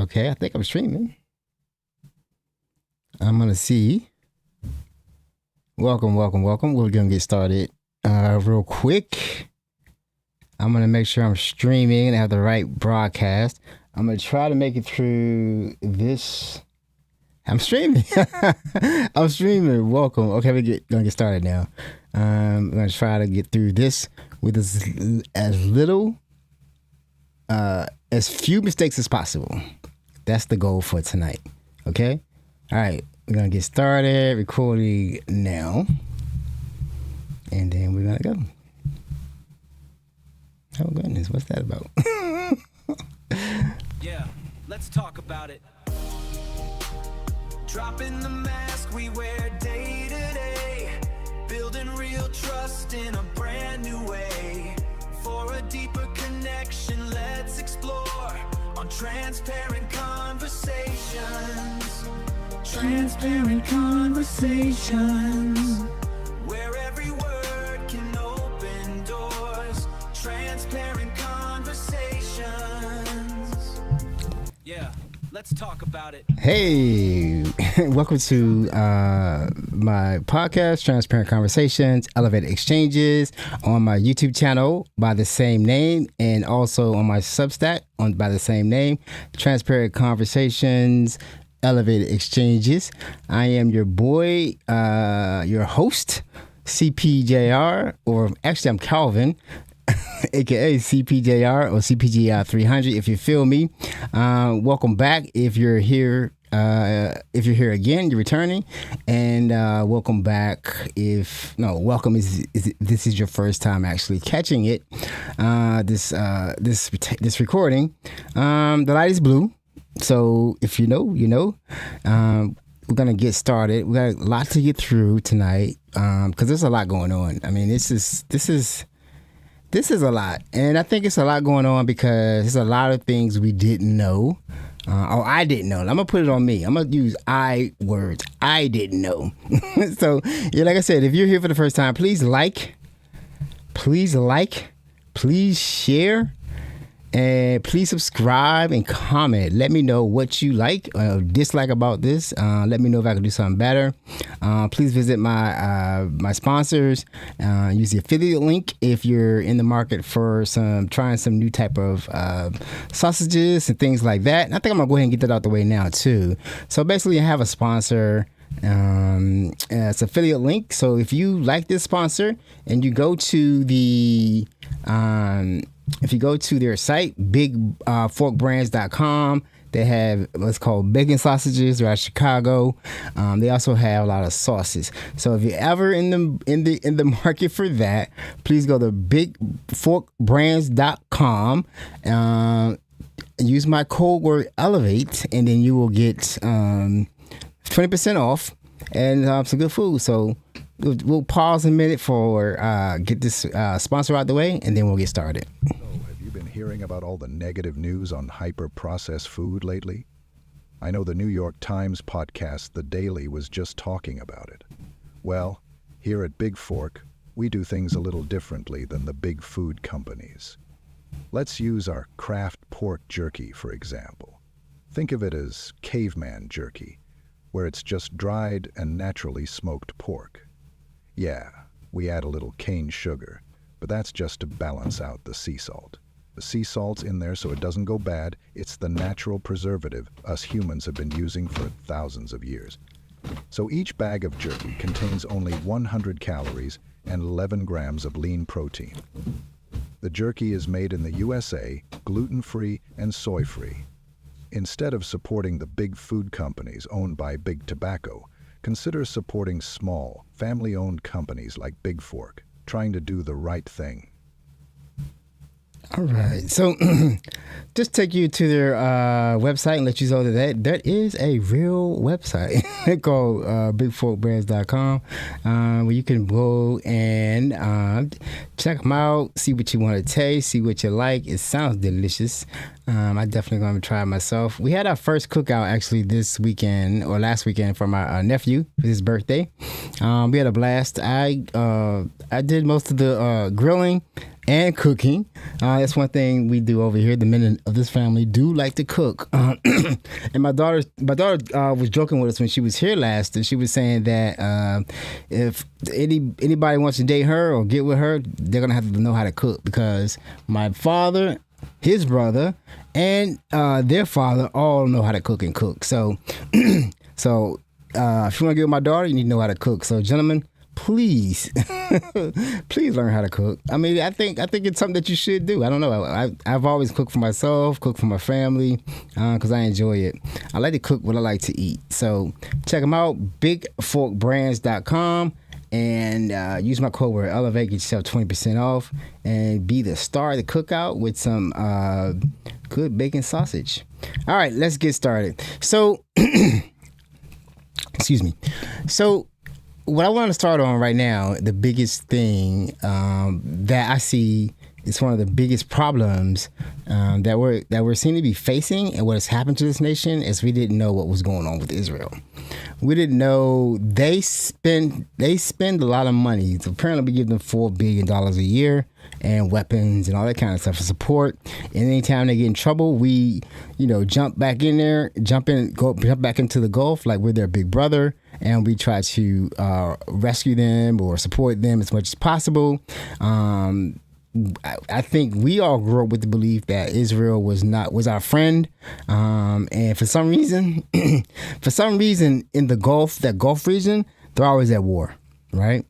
Okay, I think I'm streaming. I'm going to see. Welcome. We're going to get started real quick. I'm going to make sure I'm streaming and have the right broadcast. I'm going to try to make it through this. I'm streaming. I'm streaming. Welcome. Okay, we're going to get started now. I'm going to try to get through this with as few mistakes as possible. That's the goal for tonight. Okay? All right. We're going to get started recording now. And then we're going to go. Oh, goodness. What's that about? Yeah, let's talk about it. Dropping the mask we wear day to day. Building real trust in a brand new way. For a deeper connection, let's explore on transparent conversations. Transparent conversations. Where every word can open doors. Transparent conversations. Yeah, let's talk about it. Hey, welcome to my podcast, Transparent Conversations, Elevated Exchanges, on my YouTube channel by the same name, and also on my Substack by the same name, Transparent Conversations, Elevated Exchanges. I am your boy, your host, CPJR, or actually I'm Calvin, aka CPJR or CPGR 300 if you feel me. Welcome back if you're here. If you're here again, you're returning, and welcome back. Welcome is this is your first time actually catching it. This recording. The light is blue, so if you know, you know. We're gonna get started. We got a lot to get through tonight because there's a lot going on. I mean, this is a lot, and I think it's a lot going on because there's a lot of things we didn't know. I didn't know. I'm gonna put it on me. I'm gonna use I words. I didn't know. So, yeah, like I said, if you're here for the first time, please share, and please subscribe and comment. Let me know what you like or dislike about this. Let me know if I can do something better. Please visit my sponsors. Use the affiliate link if you're in the market for trying some new type of sausages and things like that. And I think I'm gonna go ahead and get that out the way now too. So basically, I have a sponsor. It's affiliate link. So if you like this sponsor and you go to if you go to their site, bigforkbrands.com, they have what's called bacon sausages. They're out of Chicago. They also have a lot of sauces. So if you're ever in the market for that, please go to bigforkbrands.com. Use my code word elevate, and then you will get 20% off and some good food. So we'll pause a minute for get this sponsor out the way, and then we'll get started. Have you been hearing about all the negative news on hyper-processed food lately? I know the New York Times podcast, The Daily, was just talking about it. Well, here at Big Fork, we do things a little differently than the big food companies. Let's use our Kraft pork jerky, for example. Think of it as caveman jerky, where it's just dried and naturally smoked pork. Yeah, we add a little cane sugar, but that's just to balance out the sea salt. The sea salt's in there so it doesn't go bad. It's the natural preservative us humans have been using for thousands of years. So each bag of jerky contains only 100 calories and 11 grams of lean protein. The jerky is made in the USA, gluten-free and soy-free. Instead of supporting the big food companies owned by Big Tobacco, consider supporting small, family-owned companies like Big Fork, trying to do the right thing. All right. So just take you to their website and let you know that is a real website called bigforkbrands.com where you can go and check them out, see what you want to taste, see what you like. It sounds delicious. I definitely going to try it myself. We had our first cookout actually this weekend or last weekend for my nephew for his birthday. We had a blast. I did most of the grilling. and cooking. That's one thing we do over here. The men of this family do like to cook. And my daughter was joking with us when she was here last, and she was saying that if anybody wants to date her or get with her, they're gonna have to know how to cook, because my father, his brother, and their father all know how to cook and cook. So, if you want to get with my daughter, you need to know how to cook. So, gentlemen, please, please learn how to cook. I mean, I think it's something that you should do. I don't know. I've always cooked for myself, cooked for my family, because I enjoy it. I like to cook what I like to eat. So check them out, bigforkbrands.com, and use my code word Elevate, get yourself 20% off, and be the star of the cookout with some good bacon sausage. All right, let's get started. So, excuse me. So, what I want to start on right now, the biggest thing that I see is one of the biggest problems that we're seen to be facing, and what has happened to this nation is we didn't know what was going on with Israel. We didn't know they spend a lot of money. So apparently, we give them $4 billion a year and weapons and all that kind of stuff for support. And anytime they get in trouble, we jump back in there, jump back into the Gulf like we're their big brother, and we try to rescue them or support them as much as possible. I think we all grew up with the belief that Israel was our friend, and for some reason, in the Gulf, that Gulf region, they're always at war, right?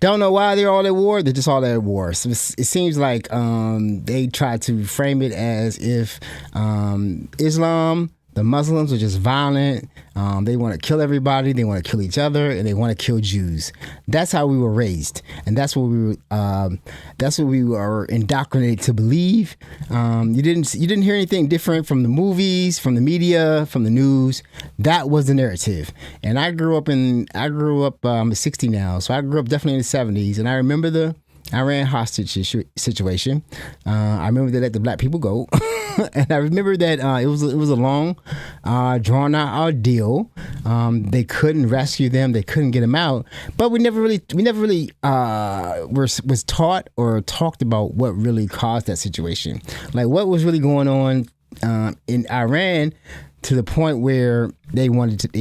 Don't know why they're all at war. They're just all at war. So it seems like they try to frame it as if Islam, the Muslims, are just violent. They want to kill everybody. They want to kill each other, and they want to kill Jews. That's how we were raised, and that's what we were indoctrinated to believe. You didn't hear anything different from the movies, from the media, from the news. That was the narrative. And I'm 60 now, so I grew up definitely in the 70s, and I remember the Iran hostage situation. I remember they let the black people go. And I remember that it was a long, drawn out ordeal. They couldn't rescue them. They couldn't get them out. But we never really was taught or talked about what really caused that situation. Like what was really going on in Iran, to the point where they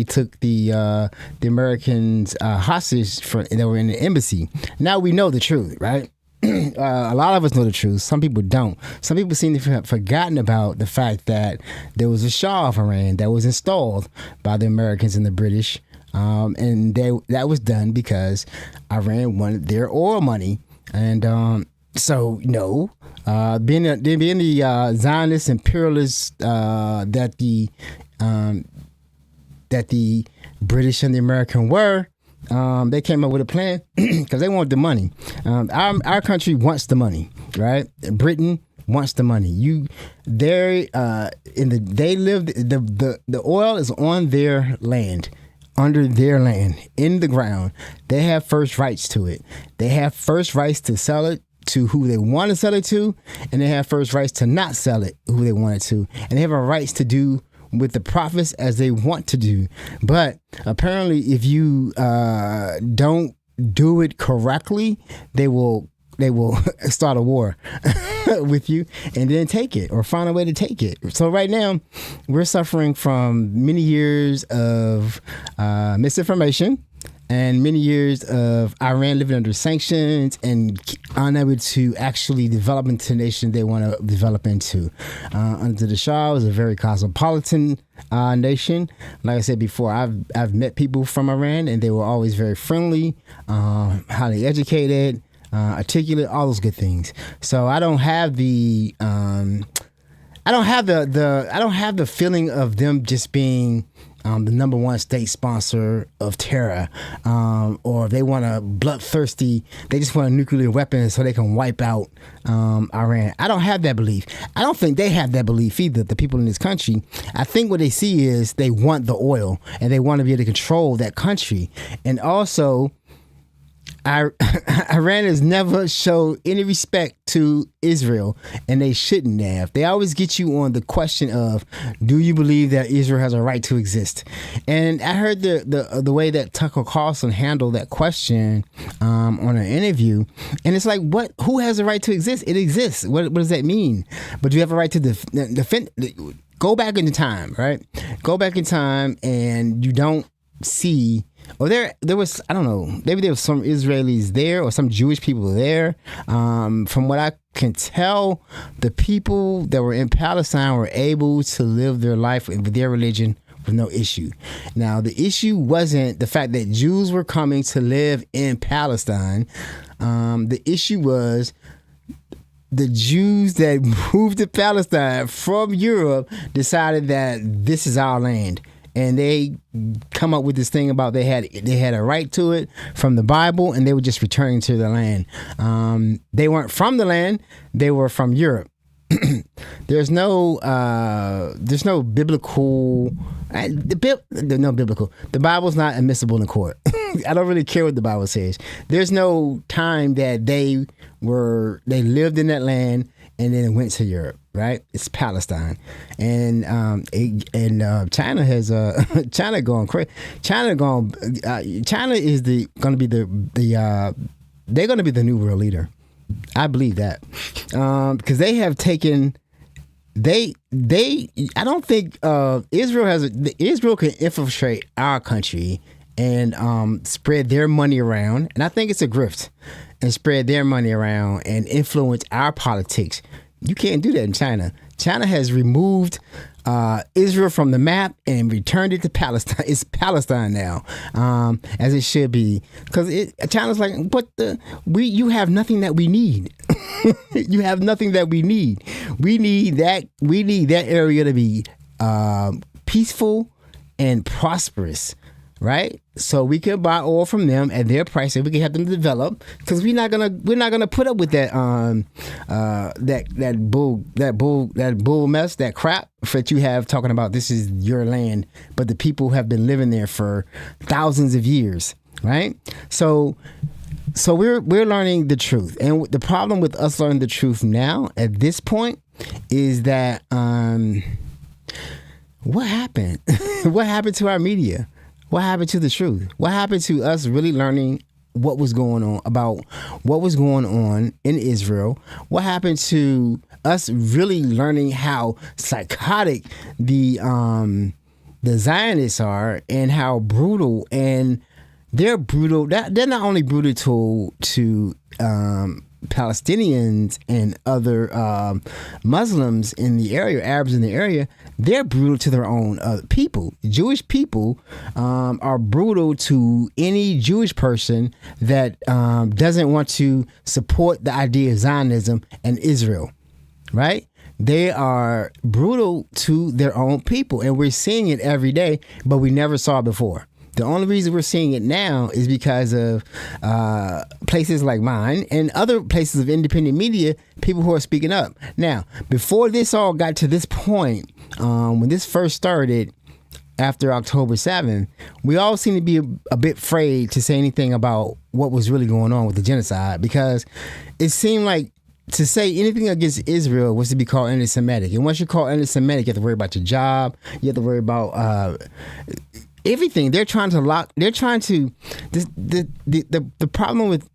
took the Americans hostage that were in the embassy. Now we know the truth, right? A lot of us know the truth. Some people don't. Some people seem to have forgotten about the fact that there was a Shah of Iran that was installed by the Americans and the British, and that was done because Iran wanted their oil money. And being the Zionist imperialists that the British and the American were, they came up with a plan because they want the money. Our country wants the money, right? Britain wants the money. The oil is on their land, under their land, in the ground. They have first rights to it. They have first rights to sell it to who they want to sell it to, and they have first rights to not sell it who they want it to, and they have a rights to do with the profits as they want to do. But apparently, if you don't do it correctly, they will start a war with you and then take it, or find a way to take it. So right now, we're suffering from many years of misinformation and many years of Iran living under sanctions and unable to actually develop into the nation they want to develop into. Under the Shah, it was a very cosmopolitan nation. Like I said before, I've met people from Iran, and they were always very friendly, highly educated, articulate, all those good things. So I don't have the feeling of them just being the number one state sponsor of terror, or if they want a bloodthirsty, they just want a nuclear weapon so they can wipe out Iran. I don't have that belief. I don't think they have that belief either, the people in this country. I think what they see is they want the oil, and they want to be able to control that country. And also, Iran has never showed any respect to Israel, and they shouldn't have. They always get you on the question of, do you believe that Israel has a right to exist? And I heard the way that Tucker Carlson handled that question on an interview, and it's like, what? Who has a right to exist? It exists. What does that mean? But you have a right to defend. Go back into time, right? Go back in time, and you don't see. Or there was, I don't know, maybe there was some Israelis there or some Jewish people there. From what I can tell, the people that were in Palestine were able to live their life with their religion with no issue. Now, the issue wasn't the fact that Jews were coming to live in Palestine. The issue was the Jews that moved to Palestine from Europe decided that this is our land. And they come up with this thing about they had a right to it from the Bible, and they were just returning to the land. They weren't from the land; they were from Europe. There's no biblical. No biblical. The Bible's not admissible in court. I don't really care what the Bible says. There's no time that they lived in that land and then it went to Europe. Right, it's Palestine, and China has China going crazy. China is going to be they're going to be the new world leader. I believe that because they have taken. I don't think Israel can infiltrate our country and spread their money around, and I think it's a grift, and spread their money around and influence our politics. You can't do that in China. China has removed Israel from the map and returned it to Palestine. It's Palestine now, as it should be. Because China's like, you have nothing that we need. You have nothing that we need. We need that area to be peaceful and prosperous. Right, so we could buy oil from them at their price, and we can have them develop. Because we're not gonna put up with that bull mess, that crap that you have talking about. This is your land, but the people have been living there for thousands of years, right? So we're learning the truth, and the problem with us learning the truth now at this point is that what happened? What happened to our media? What happened to the truth? What happened to us really learning what was going on in Israel? What happened to us really learning how psychotic the Zionists are and how brutal? And they're brutal. They're not only brutal to Palestinians and other Muslims in the area, Arabs in the area. They're brutal to their own people. Jewish people are brutal to any Jewish person that doesn't want to support the idea of Zionism and Israel, right? They are brutal to their own people, and we're seeing it every day, but we never saw it before. The only reason we're seeing it now is because of places like mine and other places of independent media, people who are speaking up. Now, before this all got to this point, when this first started after October 7th, we all seemed to be a bit afraid to say anything about what was really going on with the genocide, because it seemed like to say anything against Israel was to be called anti-Semitic. And once you're called anti-Semitic, you have to worry about your job. You have to worry about everything. The problem with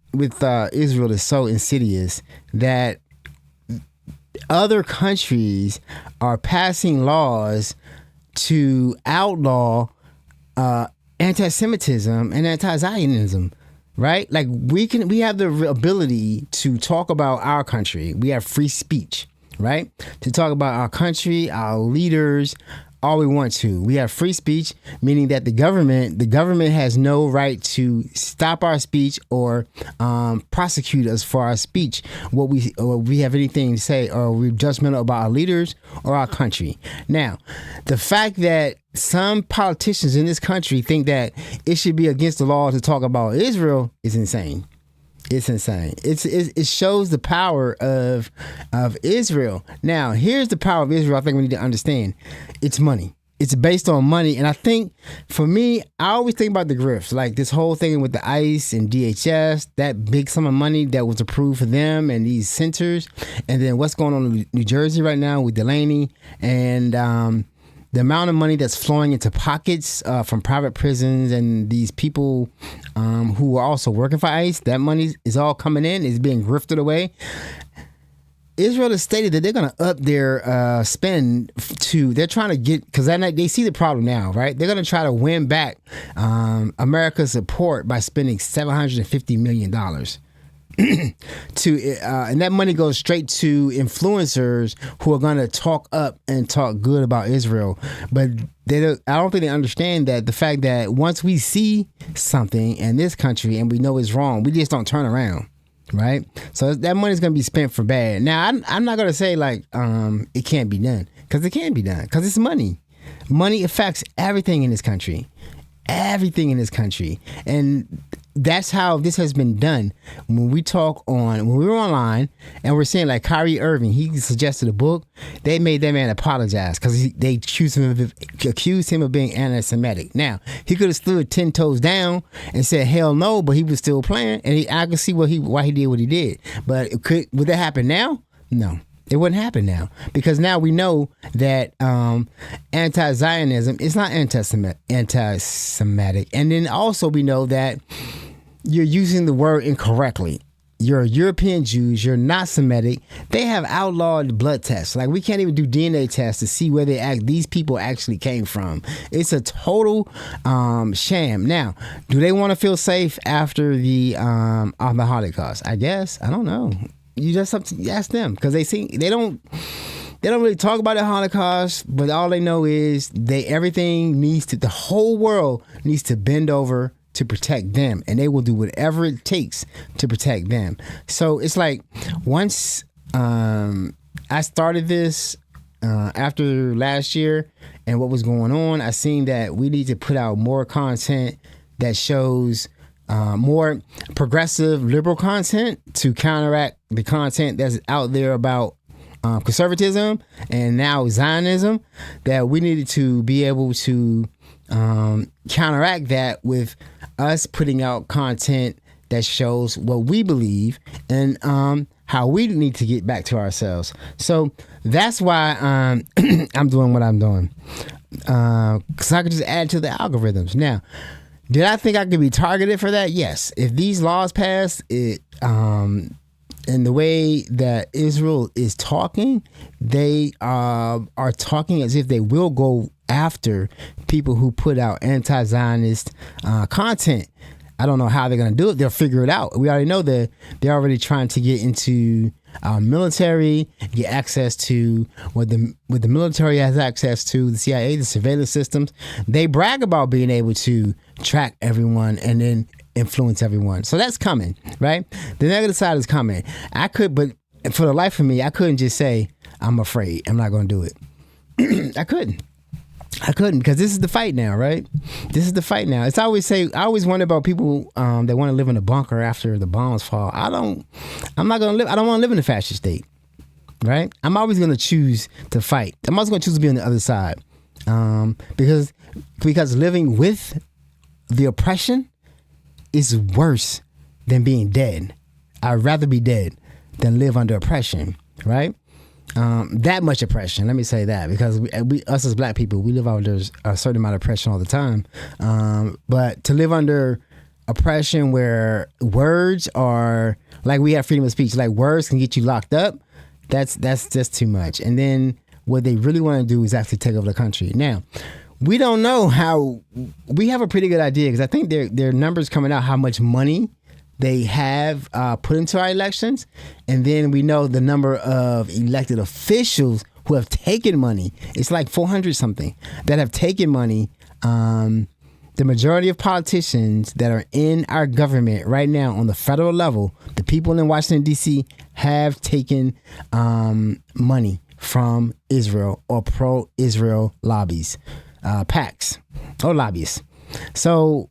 Israel is so insidious that other countries are passing laws to outlaw anti-Semitism and anti-Zionism, right? Like we have the ability to talk about our country. We have free speech, right? To talk about our country, our leaders, all we want to. We have free speech, meaning that the government has no right to stop our speech or prosecute us for our speech. Or we have anything to say, or we're judgmental about our leaders or our country. Now, the fact that some politicians in this country think that it should be against the law to talk about Israel is insane. It's insane. It shows the power of Israel. Now, here's the power of Israel. I think we need to understand. It's money. it's based on money. And I think for me, I always think about the grifts, like this whole thing with the ICE and DHS, that big sum of money that was approved for them and these centers. And then what's going on in New Jersey right now with Delaney and the amount of money that's flowing into pockets from private prisons and these people who are also working for ICE, that money is all coming in, is being grifted away. Israel has stated that they're going to up their spend they're trying to get, because they see the problem now, right? They're going to try to win back America's support by spending $750 million. And that money goes straight to influencers who are going to talk up and talk good about Israel. But I don't think they understand that the fact that once we see something in this country and we know it's wrong, we just don't turn around. Right, so that money's gonna be spent for bad. Now, I'm not gonna say like it can't be done, because it can be done, because it's money. Money affects everything in this country, and that's how this has been done. When we were online and we're seeing like Kyrie Irving, he suggested a book. They made that man apologize because they accused him of being anti-Semitic. Now, he could have stood 10 toes down and said hell no, but he was still playing, and I could see why he did what he did. But would that happen now? No. It wouldn't happen now, because now we know that anti-Zionism is not anti-Semitic. And then also we know that you're using the word incorrectly. You're European Jews, you're not Semitic. They have outlawed blood tests. Like, we can't even do DNA tests to see where these people actually came from. It's a total sham. Now, do they want to feel safe after the Holocaust? I guess. I don't know. You just have to ask them, because they don't really talk about the Holocaust, but all they know is the whole world needs to bend over to protect them, and they will do whatever it takes to protect them. So it's like, once I started this after last year and what was going on, I seen that we need to put out more content that shows more progressive liberal content to counteract the content that's out there about conservatism and now Zionism, that we needed to be able to counteract that with us putting out content that shows what we believe and how we need to get back to ourselves. So that's why I'm doing what I'm doing, because I could just add to the algorithms. Now, did I think I could be targeted for that? Yes. If these laws pass, and the way that Israel is talking, they are talking as if they will go after people who put out anti-Zionist content. I don't know how they're going to do it. They'll figure it out. We already know that they're already trying to get into our military, get access to what the military has access to, the CIA, the surveillance systems. They brag about being able to track everyone and then influence everyone. So that's coming, right? The negative side is coming. But for the life of me, I couldn't just say, I'm afraid, I'm not going to do it. I couldn't, because this is the fight now, right? This is the fight now. I always wonder about people that want to live in a bunker after the bombs fall. I don't want to live in a fascist state, right? I'm always going to choose to fight. I'm always going to choose to be on the other side, because living with the oppression is worse than being dead. I'd rather be dead than live under oppression, right? That much oppression, let me say that, because us as black people, we live under a certain amount of oppression all the time. But to live under oppression where words are, like we have freedom of speech, like words can get you locked up, that's just too much. And then what they really want to do is actually take over the country. Now, we don't know how. We have a pretty good idea, because I think their numbers coming out how much money they have put into our elections, and then we know the number of elected officials who have taken money. It's like 400 something that have taken money. The majority of politicians that are in our government right now on the federal level, the people in Washington D.C. have taken money from Israel or pro-Israel lobbies. PACs or lobbyists. So,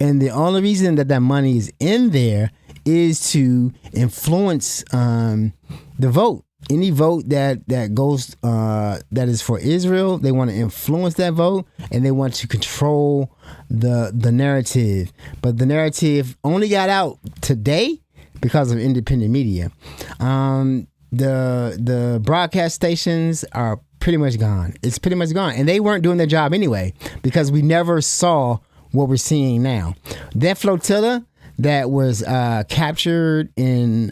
and the only reason that money is in there is to influence the vote. any vote that goes that is for Israel, they want to influence that vote, and they want to control the narrative. But the narrative only got out today because of independent media. The broadcast stations are pretty much gone. It's pretty much gone, and they weren't doing their job anyway because we never saw what we're seeing now. That flotilla that was captured in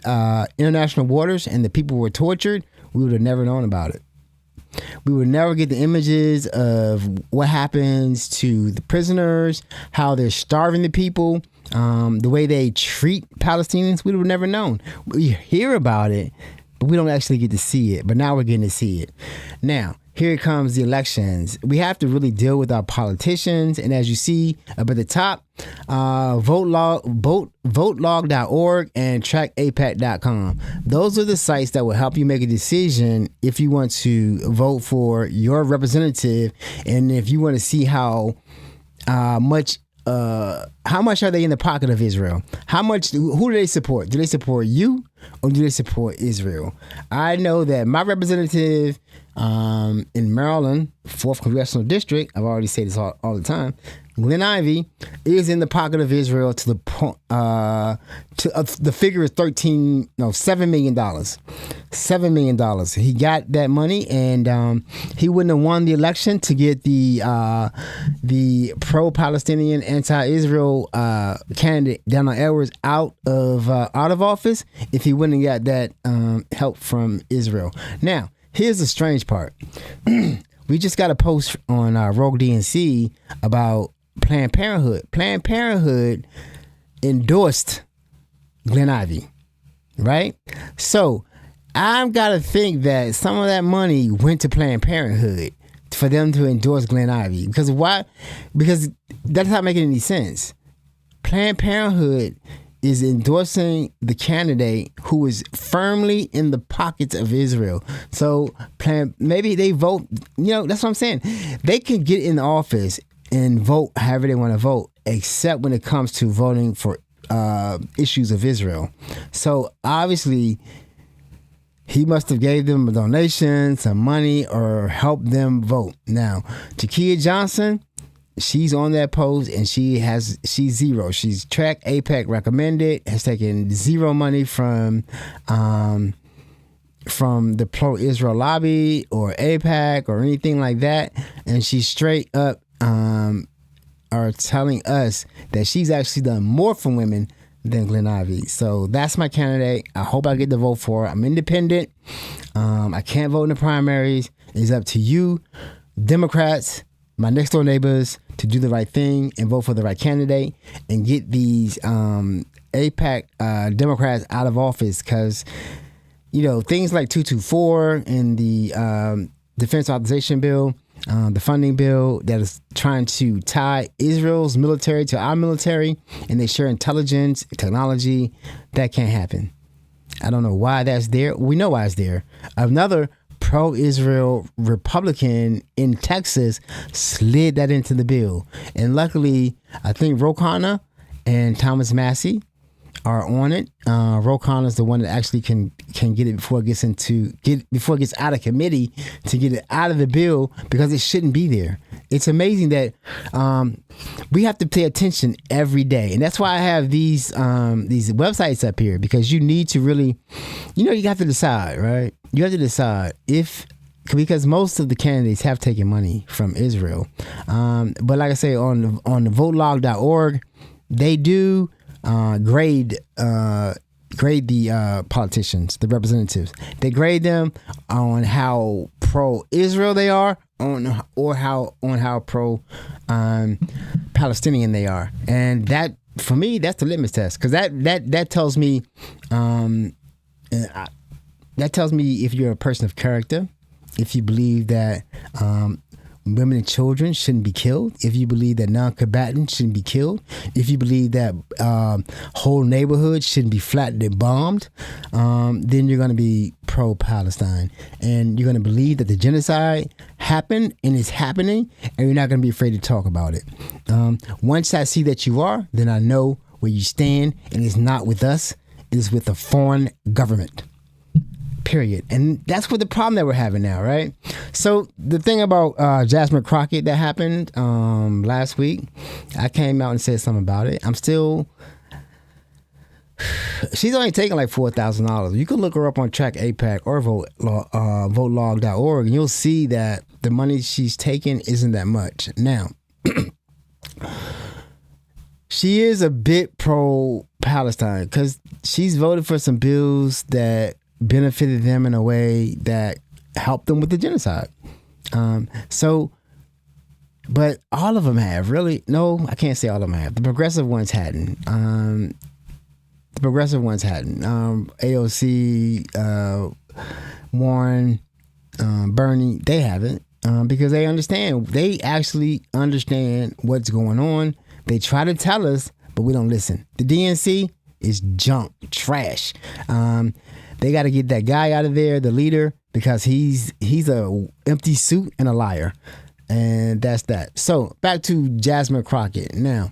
international waters and the people were tortured, we would have never known about it. We would never get the images of what happens to the prisoners, how they're starving the people, the way they treat Palestinians. We would have never known. We hear about it, but we don't actually get to see it. But now we're getting to see it. Now, here comes the elections. We have to really deal with our politicians. And as you see up at the top, votelog.org and trackapac.com. Those are the sites that will help you make a decision if you want to vote for your representative, and if you want to see how much are they in the pocket of Israel? Who do they support? Do they support you or do they support Israel? I know that my representative in Maryland, 4th Congressional District, I've already said this all the time, Glenn Ivey, is in the pocket of Israel to the point, the figure is $7 million. $7 million. He got that money, and he wouldn't have won the election to get the pro-Palestinian, anti-Israel candidate Donald Edwards out of office if he wouldn't have got that help from Israel. Now, here's the strange part. We just got a post on Rogue DNC about Planned Parenthood. Planned Parenthood endorsed Glenn Ivey, right? So I've got to think that some of that money went to Planned Parenthood for them to endorse Glenn Ivey. Because why? Because that's not making any sense. Planned Parenthood is endorsing the candidate who is firmly in the pockets of Israel. So maybe they vote, that's what I'm saying. They can get in office and vote however they want to vote, except when it comes to voting for issues of Israel. So obviously, he must have gave them a donation, some money, or helped them vote. Now, Takia Johnson, she's on that post and she's zero. She's Track AIPAC recommended, has taken zero money from the pro-Israel lobby or AIPAC or anything like that. And she's straight up are telling us that she's actually done more for women than Glenn Ivey. So that's my candidate. I hope I get to vote for her. I'm independent. I can't vote in the primaries. It's up to you, Democrats, my next door neighbors, to do the right thing and vote for the right candidate and get these AIPAC Democrats out of office, because things like 224 and the Defense Authorization Bill, the funding bill that is trying to tie Israel's military to our military, and they share intelligence, technology, that can't happen. I don't know why that's there. We know why it's there. Another pro-Israel Republican in Texas slid that into the bill. And luckily, I think Ro Khanna and Thomas Massey are on it. Ro Khanna is the one that actually can get it before it gets out of committee, to get it out of the bill, because it shouldn't be there. It's amazing that we have to pay attention every day, and that's why I have these websites up here, because you need to really, you have to decide, right? You have to decide because most of the candidates have taken money from Israel. But like I say, on the votelog.org, they do grade the politicians, the representatives. They grade them on how pro-Israel they are, on how pro-Palestinian they are, and that, for me, that's the litmus test, because that tells me if you're a person of character, if you believe that women and children shouldn't be killed, if you believe that non-combatants shouldn't be killed, if you believe that whole neighborhoods shouldn't be flattened and bombed, then you're going to be pro-Palestine. And you're going to believe that the genocide happened and is happening, and you're not going to be afraid to talk about it. Once I see that you are, then I know where you stand, and it's not with us, it is with a foreign government. period. And that's what the problem that we're having now, right? So the thing about Jasmine Crockett that happened last week, I came out and said something about it. She's only taking like $4,000. You can look her up on Track AIPAC or votelog.org, and you'll see that the money she's taking isn't that much. Now, she is a bit pro-Palestine because she's voted for some bills that benefited them in a way that helped them with the genocide. But all of them have, really. No, I can't say all of them have. The progressive ones hadn't. AOC, Warren, Bernie, they haven't because they understand. They actually understand what's going on. They try to tell us, but we don't listen. The DNC is junk, trash. They got to get that guy out of there, the leader, because he's a empty suit and a liar, and that's that. So back to Jasmine Crockett now.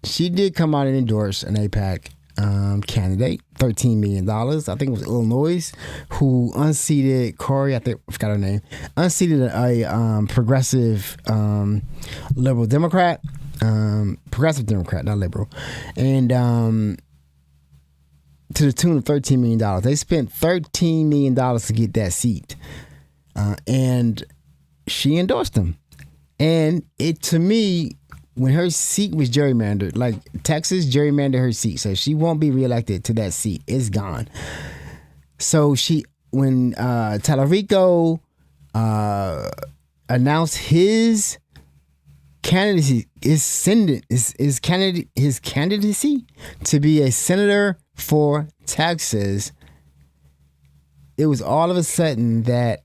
She did come out and endorse an AIPAC candidate, $13 million. I think it was Illinois, who unseated Corey, I forgot her name, unseated a progressive liberal Democrat, progressive Democrat, not liberal, and to the tune of $13 million. They spent $13 million to get that seat, and she endorsed him. And it, to me, when her seat was gerrymandered, like Texas gerrymandered her seat, so she won't be reelected to that seat. It's gone. So when Talarico announced his candidacy, his candidacy to be a senator for Texas, it was all of a sudden that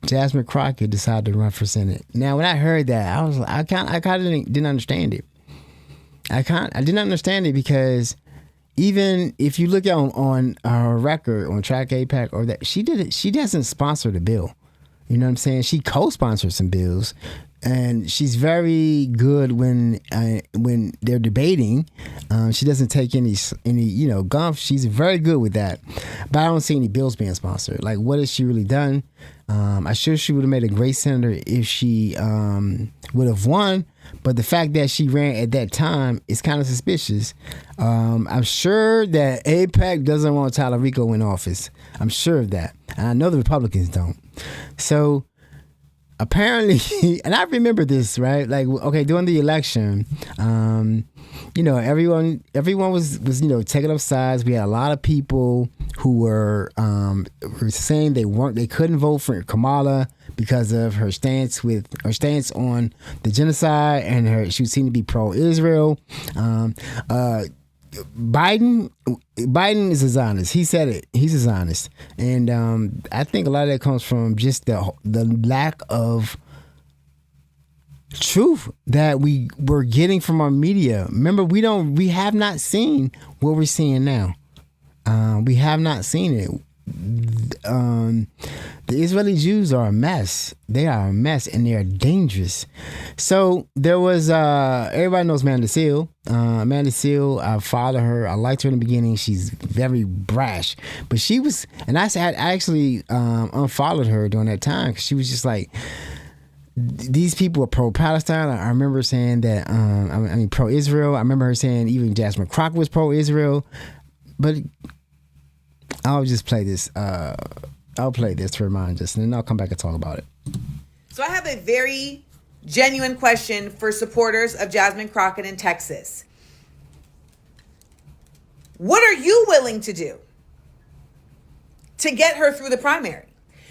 Jasmine Crockett decided to run for Senate. Now, when I heard that, I kind of didn't understand it. I didn't understand it because even if you look on her record on Track AIPAC or that, she doesn't sponsor the bill. You know what I'm saying? She co-sponsored some bills, and she's very good when they're debating. She doesn't take any guff. She's very good with that. But I don't see any bills being sponsored. Like, what has she really done? I'm sure she would have made a great senator if she would have won. But the fact that she ran at that time is kind of suspicious. I'm sure that AIPAC doesn't want Talarico in office. I'm sure of that. And I know the Republicans don't. So apparently, and I remember this, right? Like, okay, during the election, everyone was taking up sides. We had a lot of people who were saying they couldn't vote for Kamala because of her stance on the genocide, and she seemed to be pro-Israel. Biden is a Zionist. He said it. He's a Zionist, and I think a lot of that comes from just the lack of truth that we were getting from our media. Remember, we have not seen what we're seeing now. We have not seen it. The Israeli Jews are a mess. They are a mess, and they are dangerous. So there was everybody knows Amanda Seal. Amanda Seal, I followed her. I liked her in the beginning. She's very brash, but she was, and I actually unfollowed her during that time because she was just like, these people are pro-Palestine. I remember saying that. Pro-Israel. I remember her saying even Jasmine Crockett was pro-Israel, but I'll just play this. I'll play this to remind us, and then I'll come back and talk about it. So I have a very genuine question for supporters of Jasmine Crockett in Texas. What are you willing to do to get her through the primary?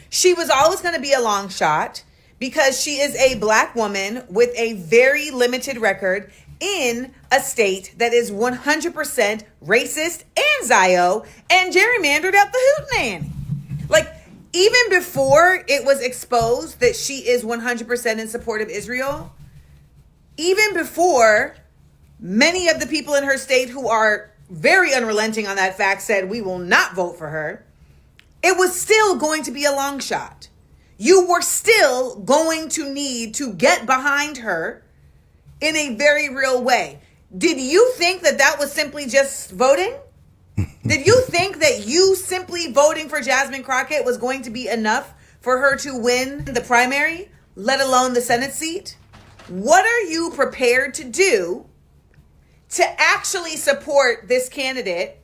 She was always going to be a long shot because she is a black woman with a very limited record in a state that is 100% racist and Zio and gerrymandered out the hootenanny. Like, even before it was exposed that she is 100% in support of Israel, even before many of the people in her state who are very unrelenting on that fact said we will not vote for her, it was still going to be a long shot. You were still going to need to get behind her in a very real way. Did you think that that was simply just voting? Did you think that you simply voting for Jasmine Crockett was going to be enough for her to win the primary, let alone the Senate seat? What are you prepared to do to actually support this candidate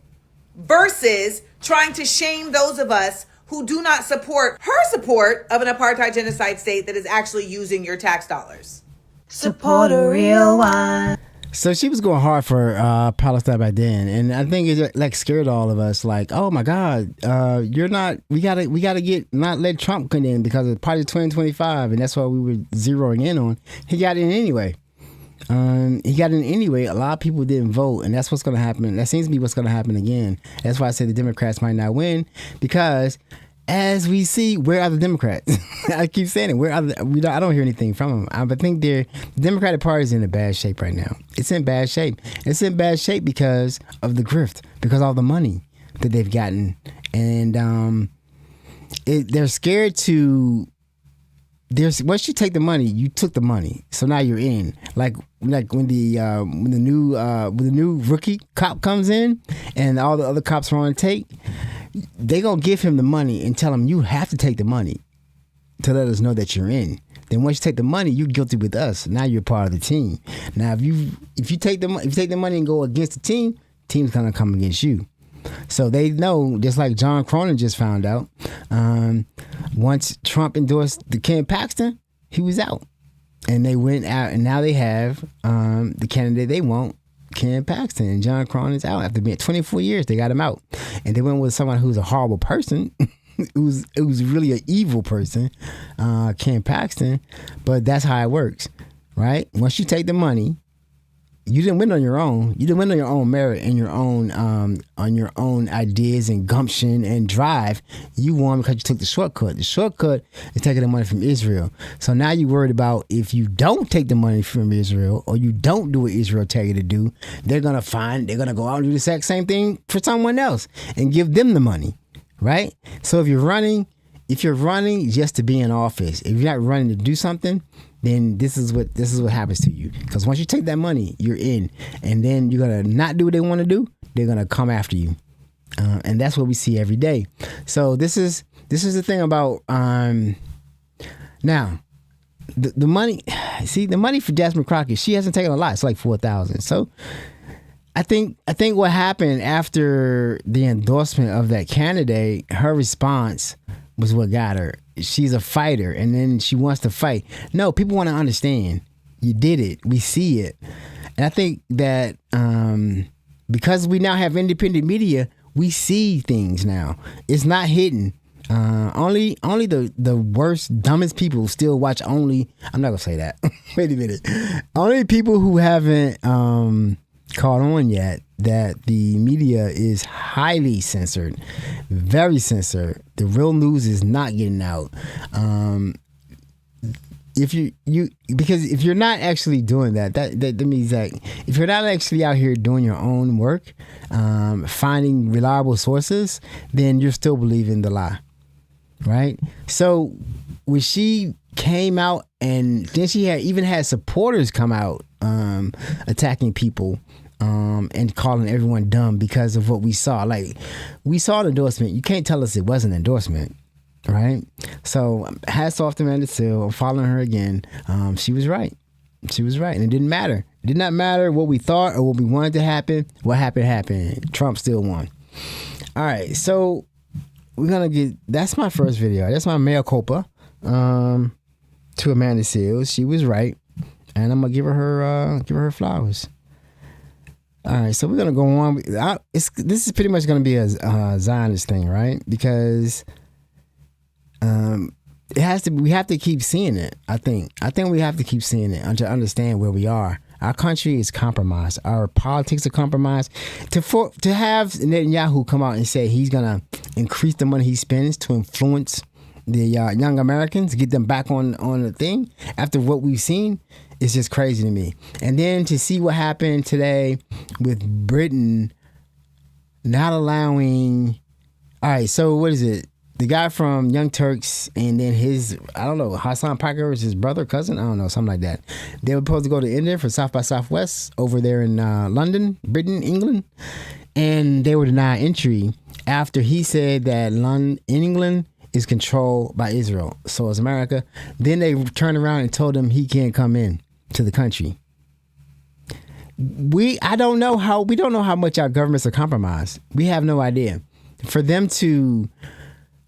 versus trying to shame those of us who do not support her support of an apartheid genocide state that is actually using your tax dollars? Support a real one. So she was going hard for Palestine back then, and I think it like scared all of us. Like, oh my God, you're not. We gotta get not let Trump come in because of Party 2025, and that's what we were zeroing in on. He got in anyway. He got in anyway. A lot of people didn't vote, and that's what's going to happen. That seems to be what's going to happen again. That's why I say the Democrats might not win, because as we see, where are the Democrats? I keep saying it. Where are I don't hear anything from them. I think the Democratic Party is in a bad shape right now. It's in bad shape. It's in bad shape because of the grift, because of all the money that they've gotten, and they're scared to. Once you take the money, you took the money, so now you're in. Like when the new rookie cop comes in, and all the other cops are on take, they gonna give him the money and tell him you have to take the money to let us know that you're in. Then once you take the money, you're guilty with us. Now you're part of the team. Now if you take the money and go against the team's gonna come against you. So they know, just like John Cronin just found out, once Trump endorsed the Ken Paxton, he was out. And they went out, and now they have the candidate they want, Ken Paxton. And John Cronin's out. After being 24 years, they got him out. And they went with someone who's a horrible person, who's really an evil person, Ken Paxton. But that's how it works, right? Once you take the money, you didn't win on your own. You didn't win on your own merit and your own on your own ideas and gumption and drive. You won because you took the shortcut. The shortcut is taking the money from Israel. So now you're worried about if you don't take the money from Israel or you don't do what Israel tell you to do, they're gonna go out and do the exact same thing for someone else and give them the money, right? So if you're running just to be in office, if you're not running to do something, then this is what happens to you. Because once you take that money, you're in, and then you're gonna not do what they want to do. They're gonna come after you, and that's what we see every day. So this is the thing about now the money. See, the money for Jasmine Crockett, she hasn't taken a lot. It's like $4,000. So I think what happened after the endorsement of that candidate, her response was what got her. She's a fighter, and then she wants to fight. No, people want to understand. You did it. We see it. And I think that because we now have independent media, we see things now. It's not hidden. Only the worst, dumbest people still watch only. I'm not going to say that. Wait a minute. Only people who haven't caught on yet that the media is highly censored, very censored. The real news is not getting out. If because if you're not actually doing that means that if you're not actually out here doing your own work, finding reliable sources, then you're still believing the lie, right? So when she came out, and then she even had supporters come out attacking people. And calling everyone dumb because of what we saw. Like, we saw an endorsement. You can't tell us it wasn't an endorsement, right? So, hats off to Amanda Seale. I'm following her again. She was right. She was right. And it didn't matter. It did not matter what we thought or what we wanted to happen. What happened. Trump still won. All right. So, we're going to get... That's my first video. That's my mea culpa to Amanda Seale. She was right. And I'm going to give her flowers. All right, so we're gonna go on. This is pretty much gonna be a Zionist thing, right? Because it has to. We have to keep seeing it. I think we have to keep seeing it to understand where we are. Our country is compromised. Our politics are compromised. To have Netanyahu come out and say he's gonna increase the money he spends to influence the young Americans, get them back on the thing after what we've seen. It's just crazy to me. And then to see what happened today with Britain not allowing... All right, so what is it? the guy from Young Turks, and then his, I don't know, Hassan Piker was his brother, cousin, I don't know, something like that. They were supposed to go to India for South by Southwest over there in London, Britain, England, and they were denied entry after he said that England is controlled by Israel. So is America. Then they turned around and told him he can't come in to the country. We don't know how much our governments are compromised. We have no idea. For them to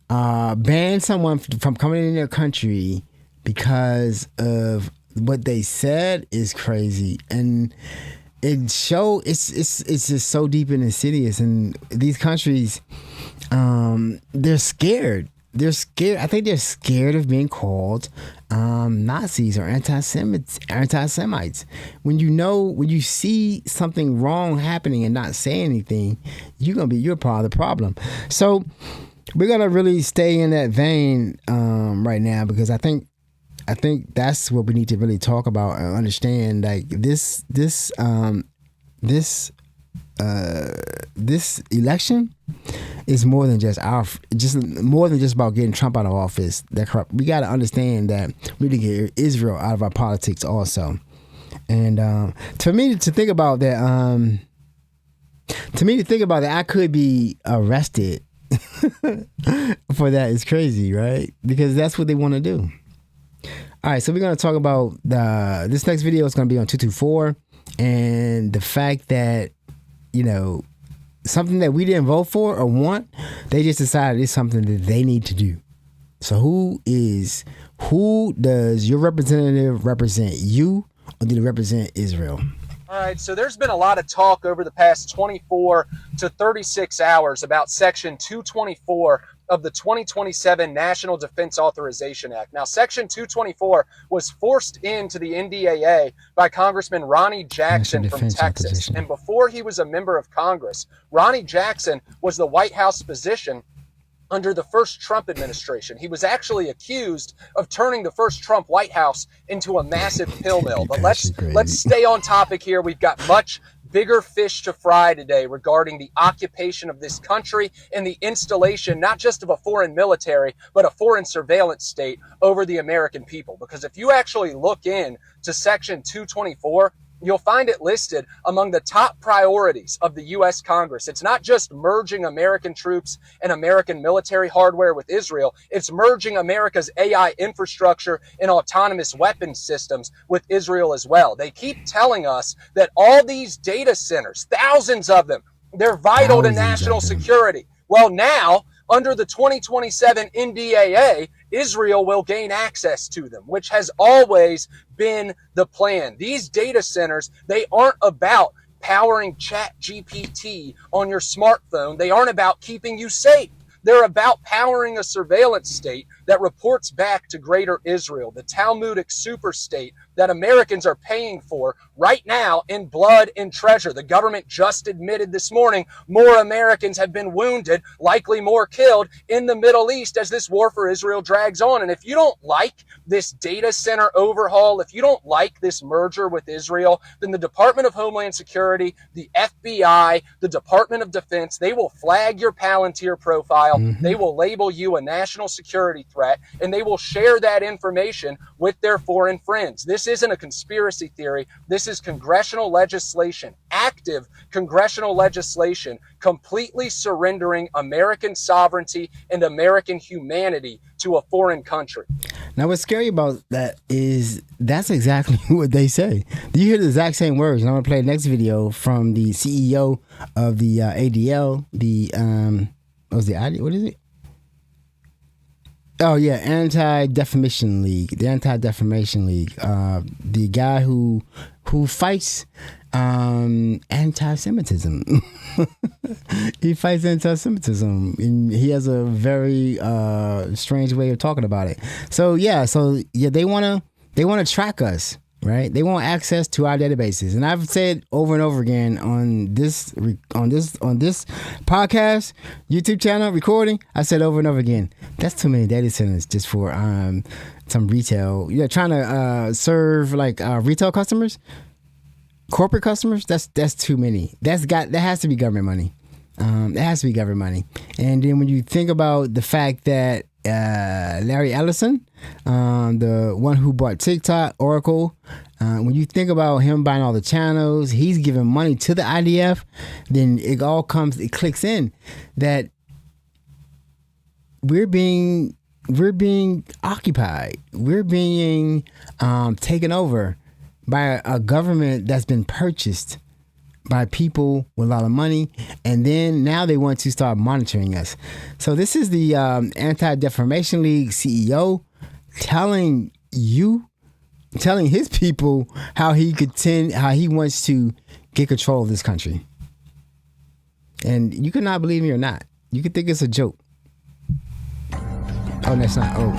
ban someone from coming in their country because of what they said is crazy, and it's just so deep and insidious. And these countries, they're scared. They're scared. I think they're scared of being called Nazis or anti-Semites. When you see something wrong happening and not say anything, you're part of the problem. So we're gonna really stay in that vein right now, because I think that's what we need to really talk about and understand. Like this election is more than just about getting Trump out of office. We got to understand that we need to get Israel out of our politics also. And to me to think about that, I could be arrested for that is crazy, right? Because that's what they want to do. All right, so we're going to talk about this next video is going to be on 224, and the fact that, something that we didn't vote for or want, they just decided it's something that they need to do. So who does your representative represent, you, or do they represent Israel? All right, so there's been a lot of talk over the past 24 to 36 hours about Section 224 of the 2027 National Defense Authorization Act. Now, Section 224 was forced into the NDAA by Congressman Ronnie Jackson from Texas. And before he was a member of Congress, Ronnie Jackson was the White House physician under the first Trump administration. He was actually accused of turning the first Trump White House into a massive pill mill. But let's stay on topic here. We've got much bigger fish to fry today regarding the occupation of this country and the installation, not just of a foreign military, but a foreign surveillance state over the American people. Because if you actually look in to Section 224, you'll find it listed among the top priorities of the U.S. Congress. It's not just merging American troops and American military hardware with Israel. It's merging America's AI infrastructure and autonomous weapons systems with Israel as well. They keep telling us that all these data centers, thousands of them, they're vital to national security. Well, now, under the 2027 NDAA, Israel will gain access to them, which has always been the plan. These data centers, they aren't about powering ChatGPT on your smartphone. They aren't about keeping you safe. They're about powering a surveillance state that reports back to Greater Israel, the Talmudic super state that Americans are paying for right now in blood and treasure. The government just admitted this morning more Americans have been wounded, likely more killed in the Middle East as this war for Israel drags on. And if you don't like this data center overhaul, if you don't like this merger with Israel, then the Department of Homeland Security, the FBI, the Department of Defense, they will flag your Palantir profile. They will label you a national security threat, and they will share that information with their foreign friends. This isn't a conspiracy theory. This is congressional legislation, active congressional legislation, completely surrendering American sovereignty and American humanity to a foreign country. Now, what's scary about that is that's exactly what they say. You hear the exact same words. And I'm going to play the next video from the CEO of the ADL, what is it? Oh yeah, Anti-Defamation League. The Anti-Defamation League. The guy who fights anti-Semitism. He fights anti-Semitism, and he has a very strange way of talking about it. So they wanna track us. Right, they want access to our databases, and I've said over and over again on this podcast, YouTube channel, recording. I said over and over again, that's too many data centers just for some retail. Trying to serve like retail customers, corporate customers. That's too many. That has to be government money. It has to be government money. And then when you think about the fact that Larry Ellison, the one who bought TikTok, Oracle, when you think about him buying all the channels, he's giving money to the IDF, then it clicks in that we're being occupied. We're being taken over by a government that's been purchased by people with a lot of money, and then now they want to start monitoring us. So this is the Anti-Defamation League CEO telling his people how he wants to get control of this country. And you could not believe me or not. You could think it's a joke. Oh, that's not. Oh.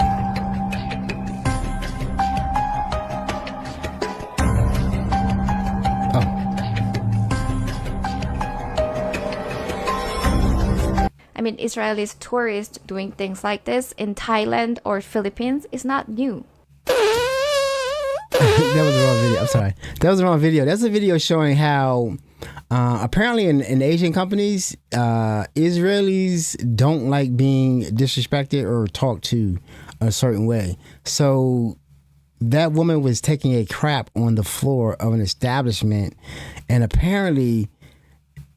I mean, Israelis tourists doing things like this in Thailand or Philippines is not new. That was the wrong video. I'm sorry. That was the wrong video. That's a video showing how apparently in Asian companies, Israelis don't like being disrespected or talked to a certain way. So that woman was taking a crap on the floor of an establishment, and apparently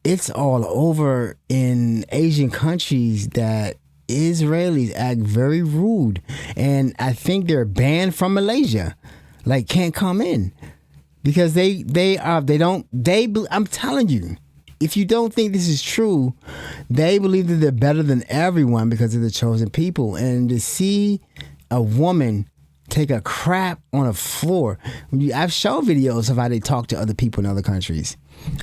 it's all over in Asian countries that Israelis act very rude, and I think they're banned from Malaysia, like can't come in because I'm telling you, if you don't think this is true, they believe that they're better than everyone because they're the chosen people, and to see a woman take a crap on a floor, I've shown videos of how they talk to other people in other countries.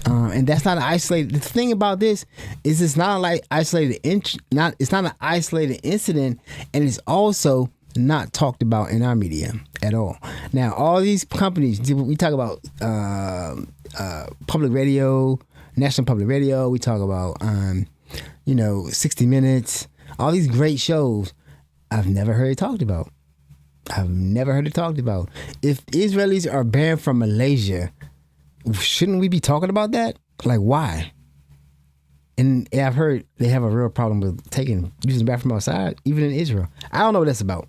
And that's not an isolated. The thing about this is it's not like isolated. It's not an isolated incident, and it's also not talked about in our media at all. Now, all these companies, we talk about public radio, National Public Radio. We talk about 60 Minutes. All these great shows. I've never heard it talked about. If Israelis are banned from Malaysia, shouldn't we be talking about that? Like, why? And I've heard they have a real problem with using the bathroom outside, even in Israel. I don't know what that's about.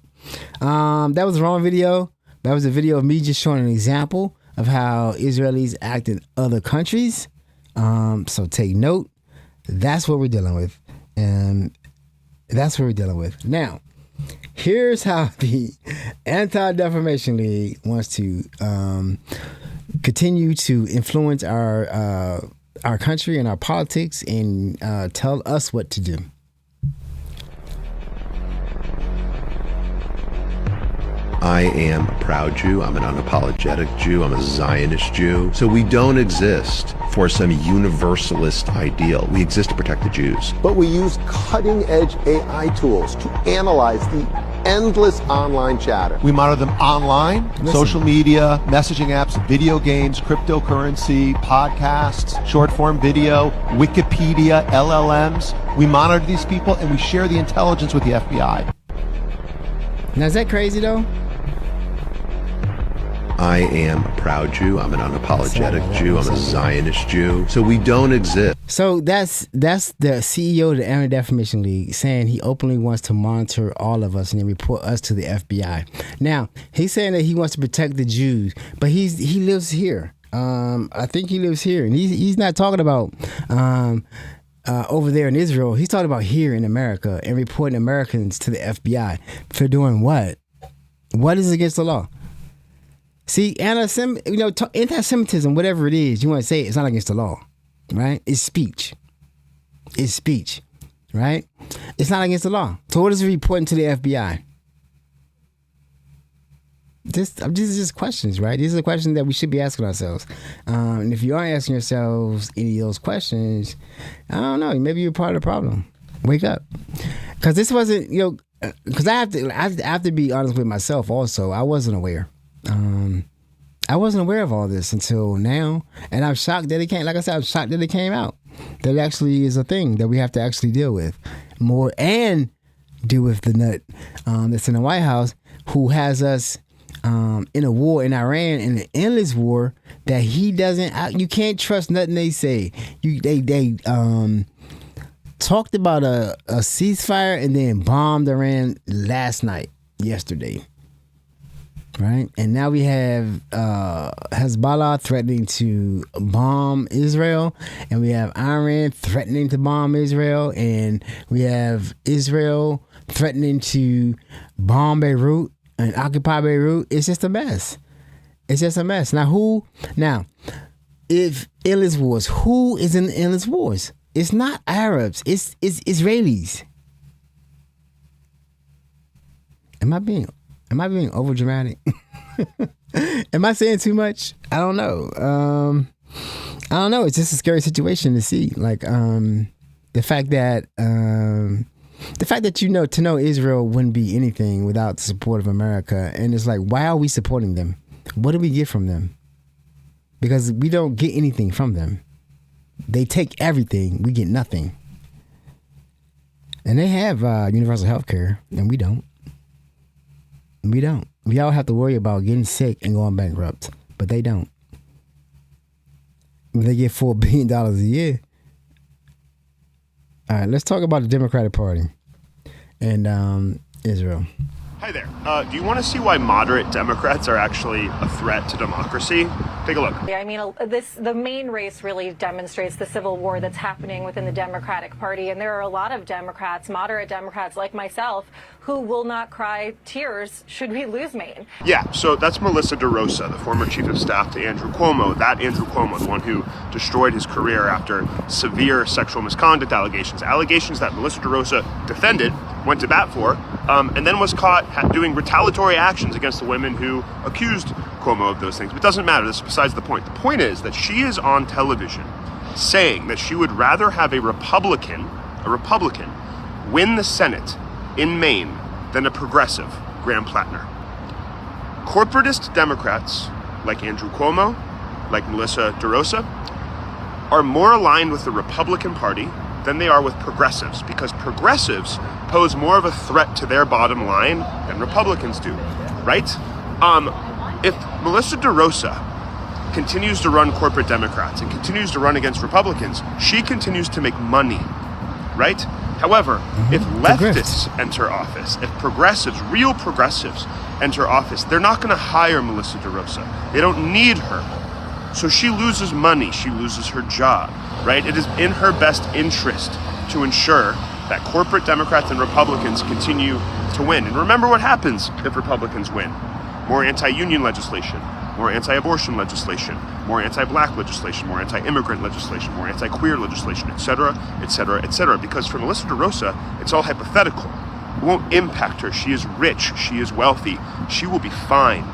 That was the wrong video. That was a video of me just showing an example of how Israelis act in other countries. So take note. That's what we're dealing with. And that's what we're dealing with. Now, here's how the Anti-Defamation League wants to continue to influence our country and our politics and tell us what to do. I am a proud Jew. I'm an unapologetic Jew. I'm a Zionist Jew. So we don't exist for some universalist ideal. We exist to protect the Jews. But we use cutting-edge AI tools to analyze the endless online chatter. We monitor them online, social media, messaging apps, video games, cryptocurrency, podcasts, short-form video, Wikipedia, LLMs. We monitor these people and we share the intelligence with the FBI. Now, is that crazy, though? I am a proud Jew. I'm an unapologetic Jew. I'm a Zionist Jew. So we don't exist. So that's the CEO of the Anti-Defamation League saying he openly wants to monitor all of us and then report us to the FBI. Now, he's saying that he wants to protect the Jews, but he lives here. I think he lives here, and he's not talking about over there in Israel. He's talking about here in America and reporting Americans to the FBI for doing what? What is against the law? See, anti-Semitism, whatever it is, you want to say it's not against the law, right? It's speech. It's speech, right? It's not against the law. So what is it reporting to the FBI? These are just questions, right? These are the questions that we should be asking ourselves. And if you aren't asking yourselves any of those questions, I don't know, maybe you're part of the problem. Wake up. Because this wasn't, because I have to be honest with myself also. I wasn't aware. I wasn't aware of all this until now, and I'm shocked that it came. Like I said, I'm shocked that it came out. That it actually is a thing that we have to actually deal with more and deal with the nut that's in the White House who has us in a war in Iran, in an endless war that he doesn't. You can't trust nothing they say. talked about a ceasefire and then bombed Iran yesterday. Right? And now we have Hezbollah threatening to bomb Israel, and we have Iran threatening to bomb Israel, and we have Israel threatening to bomb Beirut and occupy Beirut. It's just a mess. It's just a mess. Now, if endless wars, who is in the endless wars? It's not Arabs. It's Israelis. Am I being over dramatic? Am I saying too much? I don't know. I don't know. It's just a scary situation to see. Like the fact that to know Israel wouldn't be anything without the support of America, and it's like, why are we supporting them? What do we get from them? Because we don't get anything from them. They take everything. We get nothing. And they have universal health care, and we don't. We don't. We all have to worry about getting sick and going bankrupt, but they don't. They get $4 billion a year. All right, let's talk about the Democratic Party and Israel. Hi there. Do you want to see why moderate Democrats are actually a threat to democracy? Take a look. Yeah, I mean, the main race really demonstrates the civil war that's happening within the Democratic Party. And there are a lot of Democrats, moderate Democrats like myself, who will not cry tears should we lose Maine. Yeah, so that's Melissa DeRosa, the former chief of staff to Andrew Cuomo. That Andrew Cuomo, the one who destroyed his career after severe sexual misconduct allegations that Melissa DeRosa defended, went to bat for, and then was caught doing retaliatory actions against the women who accused Cuomo of those things. But it doesn't matter. This is besides the point. The point is that she is on television saying that she would rather have a Republican win the Senate in Maine than a progressive Graham Plattner. Corporatist Democrats like Andrew Cuomo, like Melissa DeRosa, are more aligned with the Republican Party than they are with progressives, because progressives pose more of a threat to their bottom line than Republicans do, right? If Melissa DeRosa continues to run corporate Democrats and continues to run against Republicans, she continues to make money, right? However, if leftists enter office, if progressives, real progressives enter office, they're not going to hire Melissa DeRosa. They don't need her. So she loses money, she loses her job, right? It is in her best interest to ensure that corporate Democrats and Republicans continue to win. And remember what happens if Republicans win. More anti-union legislation, more anti-abortion legislation, more anti-black legislation, more anti-immigrant legislation, more anti-queer legislation, et cetera, et cetera, et cetera. Because for Melissa DeRosa, it's all hypothetical. It won't impact her. She is rich. She is wealthy. She will be fine,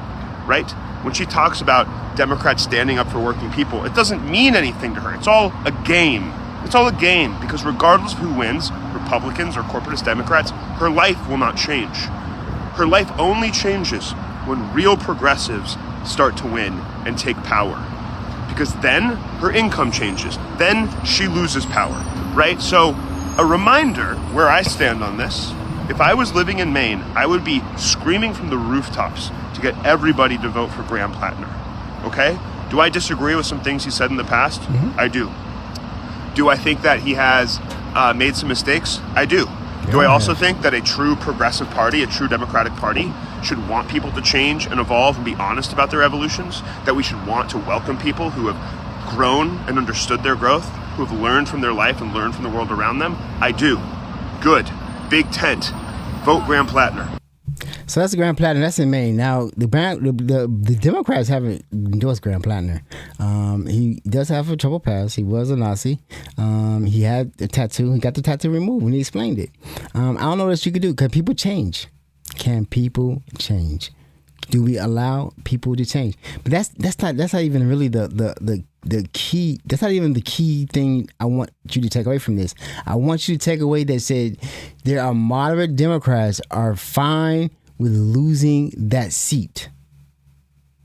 right? When she talks about Democrats standing up for working people, it doesn't mean anything to her. It's all a game. It's all a game, because regardless of who wins, Republicans or corporatist Democrats, her life will not change. Her life only changes when real progressives start to win and take power, because then her income changes. Then she loses power, right? So a reminder where I stand on this: if I was living in Maine, I would be screaming from the rooftops to get everybody to vote for Graham Plattner, okay? Do I disagree with some things he said in the past? I do. Do I think that he has made some mistakes? I do. Do I also think that a true progressive party, a true Democratic Party, should want people to change and evolve and be honest about their evolutions? That we should want to welcome people who have grown and understood their growth, who have learned from their life and learned from the world around them? I do. Good. Big tent. Vote Graham Plattner. So that's Graham Plattner. That's in Maine. Now, the Democrats haven't endorsed Graham Plattner. He does have a troubled past. He was a Nazi. He had a tattoo. He got the tattoo removed when he explained it. I don't know what you could do. Can people change? Can people change? Do we allow people to change? But that's not even really the key. That's not even the key thing I want you to take away from this. I want you to take away that said there are moderate Democrats are fine with losing that seat,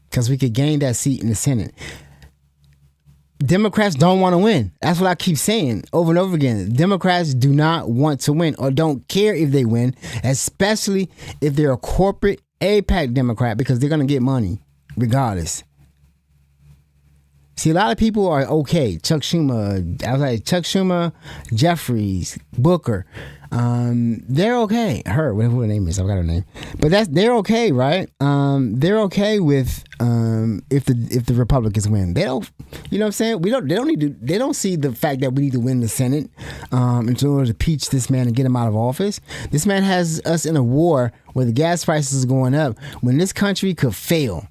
because we could gain that seat in the Senate. Democrats don't want to win. That's what I keep saying over and over again. Democrats do not want to win, or don't care if they win, especially if they're a corporate AIPAC Democrat, because they're going to get money regardless. See, a lot of people are okay. Chuck Schumer, I was like Chuck Schumer, Jeffries, Booker. They're okay. Her, whatever her name is, I forgot her name. But they're okay, right? They're okay with if the Republicans win. They don't, you know what I'm saying? They don't see the fact that we need to win the Senate in order to impeach this man and get him out of office. This man has us in a war where the gas prices are going up when this country could fail.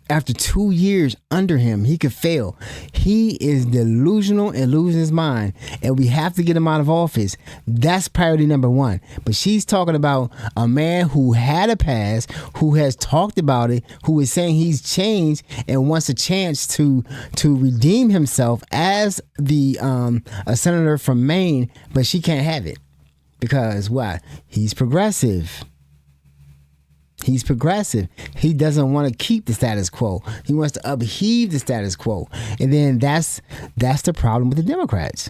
After 2 years under him, he could fail. He is delusional and losing his mind, and we have to get him out of office. That's priority number one. But she's talking about a man who had a past, who has talked about it, who is saying he's changed and wants a chance to redeem himself as a senator from Maine, but she can't have it because why? He's progressive. He's progressive. He doesn't want to keep the status quo. He wants to upheave the status quo. And then that's the problem with the Democrats.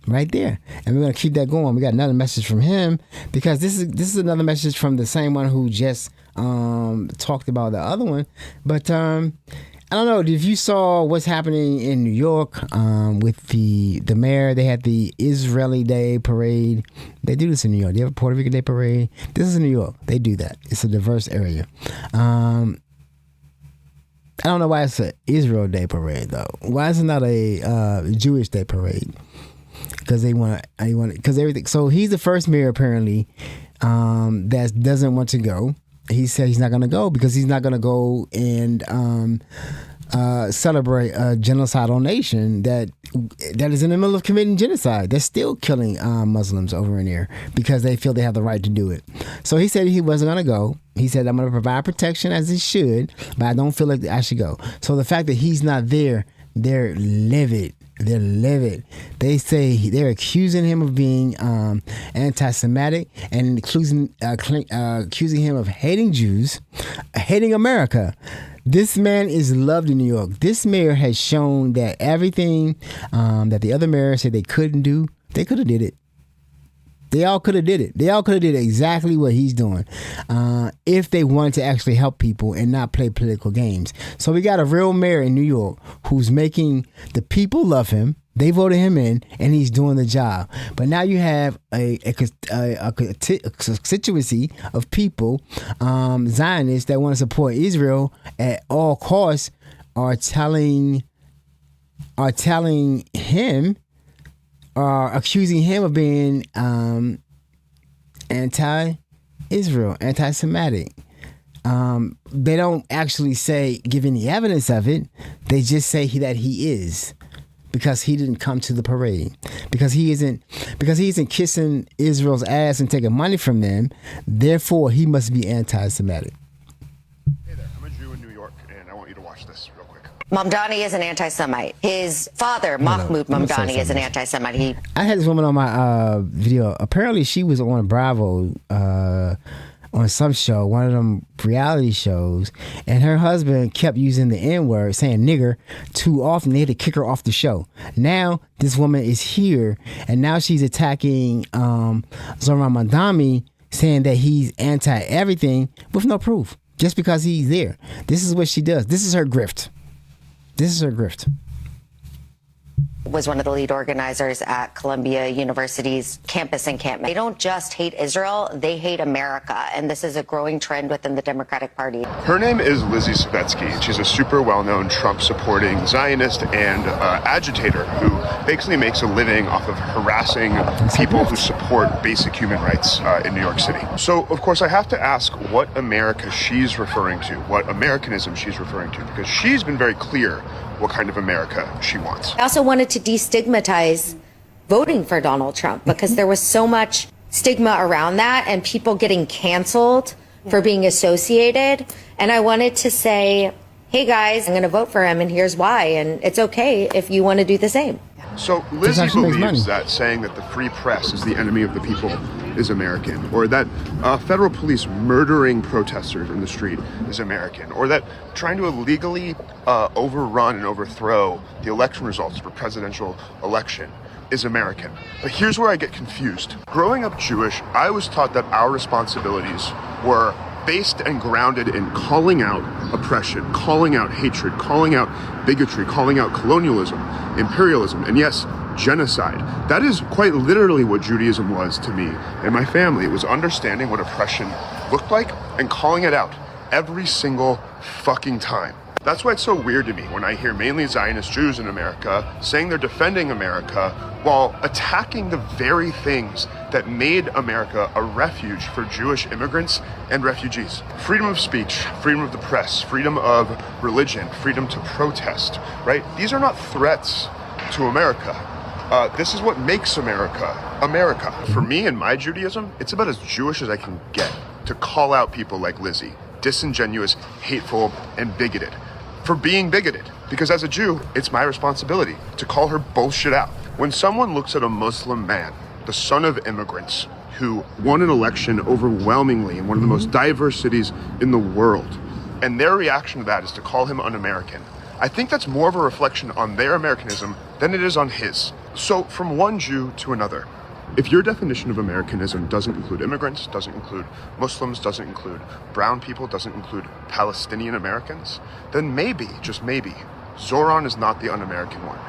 Right there. And we're going to keep that going. We got another message from him because this is another message from the same one who just talked about the other one. But I don't know if you saw what's happening in New York with the mayor. They had the Israeli Day Parade. They do this in New York. They have a Puerto Rican Day Parade. This is in New York. They do that. It's a diverse area. I don't know why it's an Israel Day Parade though. Why is it not a Jewish Day Parade? Because because everything. So he's the first mayor apparently that doesn't want to go. He said he's not going to go because he's not going to go and celebrate a genocidal nation that is in the middle of committing genocide. They're still killing Muslims over in there because they feel they have the right to do it. So he said he wasn't going to go. He said, I'm going to provide protection as he should, but I don't feel like I should go. So the fact that he's not there, they're livid. They're livid. They say they're accusing him of being anti-Semitic and accusing him of hating Jews, hating America. This man is loved in New York. This mayor has shown that everything that the other mayor said they couldn't do, they could have did it. They all could have did it. They all could have did exactly what he's doing if they wanted to actually help people and not play political games. So we got a real mayor in New York who's making the people love him. They voted him in, and he's doing the job. But now you have a constituency of people, Zionists, that want to support Israel at all costs, are telling him, are accusing him of being anti-Israel, anti-Semitic. They don't actually give any evidence of it. They just say that he is, because he didn't come to the parade, because he isn't kissing Israel's ass and taking money from them. Therefore, he must be anti-Semitic. Hey there, I'm a Jew in New York, and I want you to watch this real quick. Mamdani is an anti-Semite. His father, Mahmoud Mamdani, is an anti-Semite. I had this woman on my video. Apparently, she was on Bravo on some show, one of them reality shows, and her husband kept using the N-word, saying nigger, too often. They had to kick her off the show. Now, this woman is here, and now she's attacking Zohran Mamdani, saying that he's anti-everything with no proof, just because he's there. This is what she does. This is her grift. Was one of the lead organizers at Columbia University's campus encampment. They don't just hate Israel, they hate America, and this is a growing trend within the Democratic Party. Her name is Lizzie Savetsky. She's a super well-known Trump-supporting Zionist and agitator who basically makes a living off of harassing people who support basic human rights in New York City. So, of course, I have to ask what America she's referring to, what Americanism she's referring to, because she's been very clear what kind of America she wants. I also wanted to destigmatize voting for Donald Trump because there was so much stigma around that and people getting canceled for being associated. And I wanted to say, hey guys, I'm going to vote for him and here's why. And it's okay if you want to do the same. So Lizzie believes that saying that the free press is the enemy of the people is American, or that federal police murdering protesters in the street is American, or that trying to illegally overrun and overthrow the election results of a presidential election is American. But here's where I get confused. Growing up Jewish, I was taught that our responsibilities were based and grounded in calling out oppression, calling out hatred, calling out bigotry, calling out colonialism, imperialism, and yes, genocide. That is quite literally what Judaism was to me and my family. It was understanding what oppression looked like and calling it out every single fucking time. That's why it's so weird to me when I hear mainly Zionist Jews in America saying they're defending America while attacking the very things that made America a refuge for Jewish immigrants and refugees. Freedom of speech, freedom of the press, freedom of religion, freedom to protest, right? These are not threats to America. This is what makes America, America. For me and my Judaism, it's about as Jewish as I can get to call out people like Lizzie, disingenuous, hateful, and bigoted, for being bigoted. Because as a Jew, it's my responsibility to call her bullshit out. When someone looks at a Muslim man, the son of immigrants, who won an election overwhelmingly in one of the most diverse cities in the world, and their reaction to that is to call him un-American, I think that's more of a reflection on their Americanism than it is on his. So from one Jew to another, if your definition of Americanism doesn't include immigrants, doesn't include Muslims, doesn't include brown people, doesn't include Palestinian Americans, then maybe, just maybe, Zoran is not the un-American one.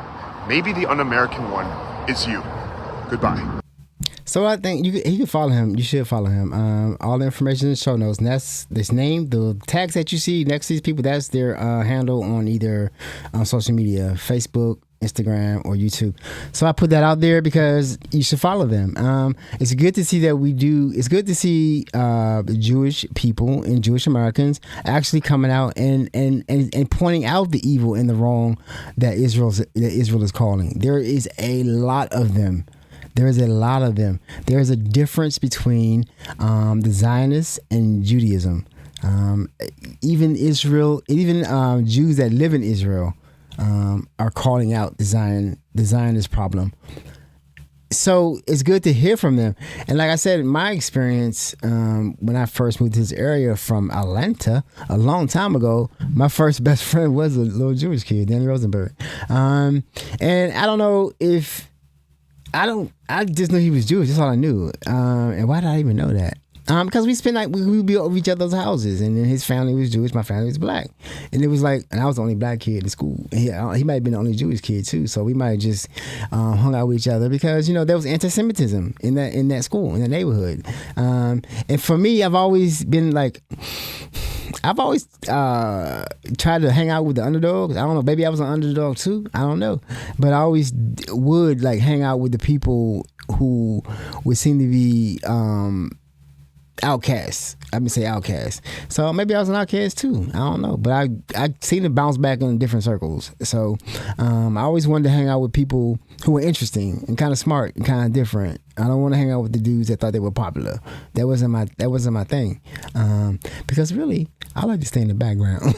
Maybe the un-American one is you. Goodbye. So I think you can follow him. You should follow him. All the information in the show notes. And that's this name, the tags that you see next to these people. That's their handle on either social media, Facebook, Instagram, or YouTube. So I put that out there because you should follow them. It's good to see that we do. It's good to see Jewish people and Jewish Americans actually coming out and pointing out the evil and the wrong that Israel is calling. There is a lot of them. There is a lot of them. There is a difference between the Zionists and Judaism. Even Israel, even Jews that live in Israel are calling out the Zionist problem. So it's good to hear from them. And like I said, in my experience, when I first moved to this area from Atlanta a long time ago, my first best friend was a little Jewish kid, Danny Rosenberg. And I don't know if I just knew he was Jewish. That's all I knew. And why did I even know that? Because we spent we would be over each other's houses, and then his family was Jewish, my family was black, and it was like, and I was the only black kid in school. And he might have been the only Jewish kid too, so we might have just hung out with each other because there was anti-Semitism in that school, in that neighborhood. And for me, I've always tried to hang out with the underdogs. I don't know, maybe I was an underdog too. I don't know, but I always would hang out with the people who would seem to be outcasts. I would say outcasts. So maybe I was an outcast too. I don't know, but I seem to bounce back in different circles. So I always wanted to hang out with people who were interesting and kind of smart and kind of different. I don't want to hang out with the dudes that thought they were popular. That wasn't my thing. Because really, I like to stay in the background.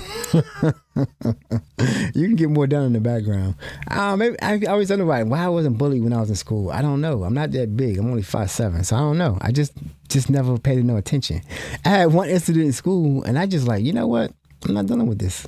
You can get more done in the background. Maybe I always wonder why I wasn't bullied when I was in school. I don't know. I'm not that big. I'm only 5'7", so I don't know. I just never paid no attention. I had one incident in school, and I just you know what? I'm not dealing with this.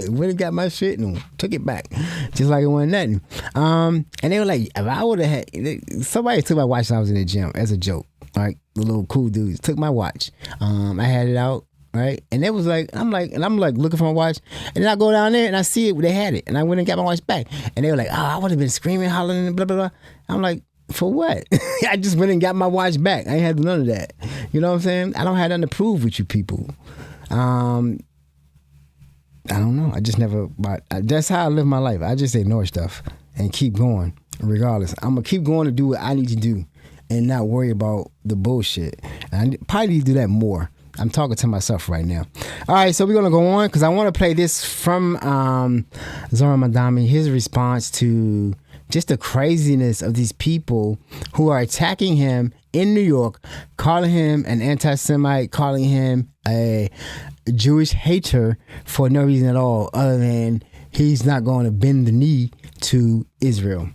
Went and got my shit and took it back, just like it wasn't nothing. And they were like, if I would have had, somebody took my watch when I was in the gym as a joke. Like the little cool dudes took my watch. I had it out. Right, and it was I'm looking for my watch, and then I go down there and I see it, they had it, and I went and got my watch back, and they were like, "Oh, I would have been screaming, hollering, and blah blah blah." I'm like, "For what?" I just went and got my watch back. I ain't had none of that. You know what I'm saying? I don't have nothing to prove with you people. I don't know. I just never. But that's how I live my life. I just ignore stuff and keep going, regardless. I'm gonna keep going to do what I need to do, and not worry about the bullshit. And I probably need to do that more. I'm talking to myself right now. All right, so we're going to go on because I want to play this from Zoran Madami, his response to just the craziness of these people who are attacking him in New York, calling him an anti-Semite, calling him a Jewish hater for no reason at all other than he's not going to bend the knee to Israel.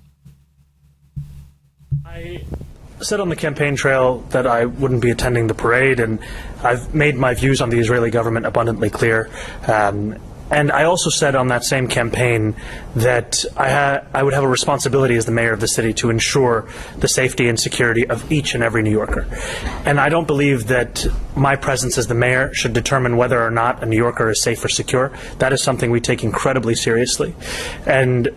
I said on the campaign trail that I wouldn't be attending the parade, and I've made my views on the Israeli government abundantly clear. And I also said on that same campaign that I would have a responsibility as the mayor of the city to ensure the safety and security of each and every New Yorker. And I don't believe that my presence as the mayor should determine whether or not a New Yorker is safe or secure. That is something we take incredibly seriously. And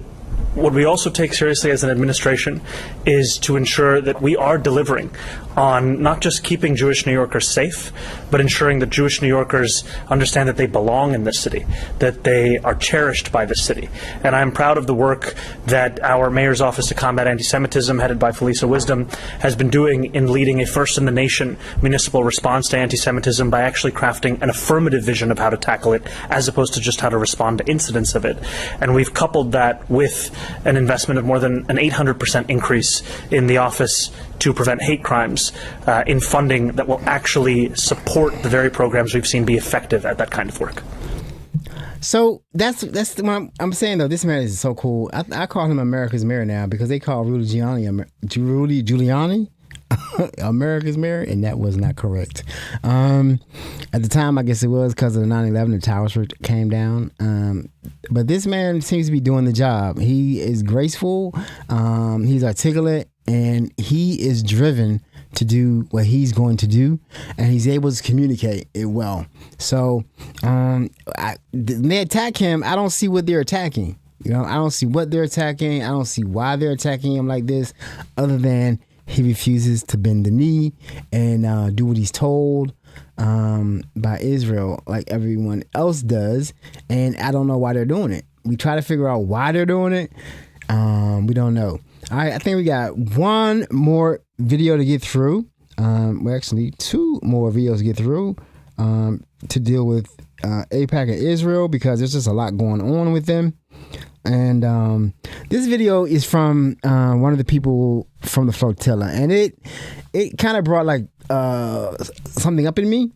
what we also take seriously as an administration is to ensure that we are delivering on not just keeping Jewish New Yorkers safe, but ensuring that Jewish New Yorkers understand that they belong in this city, that they are cherished by this city. And I'm proud of the work that our Mayor's Office to Combat Anti-Semitism, headed by Felisa Wisdom, has been doing in leading a first-in-the-nation municipal response to anti-Semitism by actually crafting an affirmative vision of how to tackle it, as opposed to just how to respond to incidents of it. And we've coupled that with an investment of more than an 800% increase in the Office to Prevent Hate Crimes in funding that will actually support the very programs we've seen be effective at that kind of work. So that's what I'm saying, though. This man is so cool. I call him America's mayor now because they call Rudy Giuliani America's mayor, and that was not correct. At the time, I guess it was because of the 9/11, the towers came down. But this man seems to be doing the job. He is graceful, he's articulate, and he is driven to do what he's going to do, and he's able to communicate it well. So when they attack him, I don't see what they're attacking. I don't see what they're attacking. I don't see why they're attacking him like this, other than he refuses to bend the knee and do what he's told by Israel like everyone else does. And I don't know why they're doing it. We try to figure out why they're doing it. We don't know. All right, I think we got one more video to get through. Well, actually, two more videos to get through to deal with AIPAC and Israel, because there's just a lot going on with them. And this video is from one of the people from the flotilla, and it kind of brought like something up in me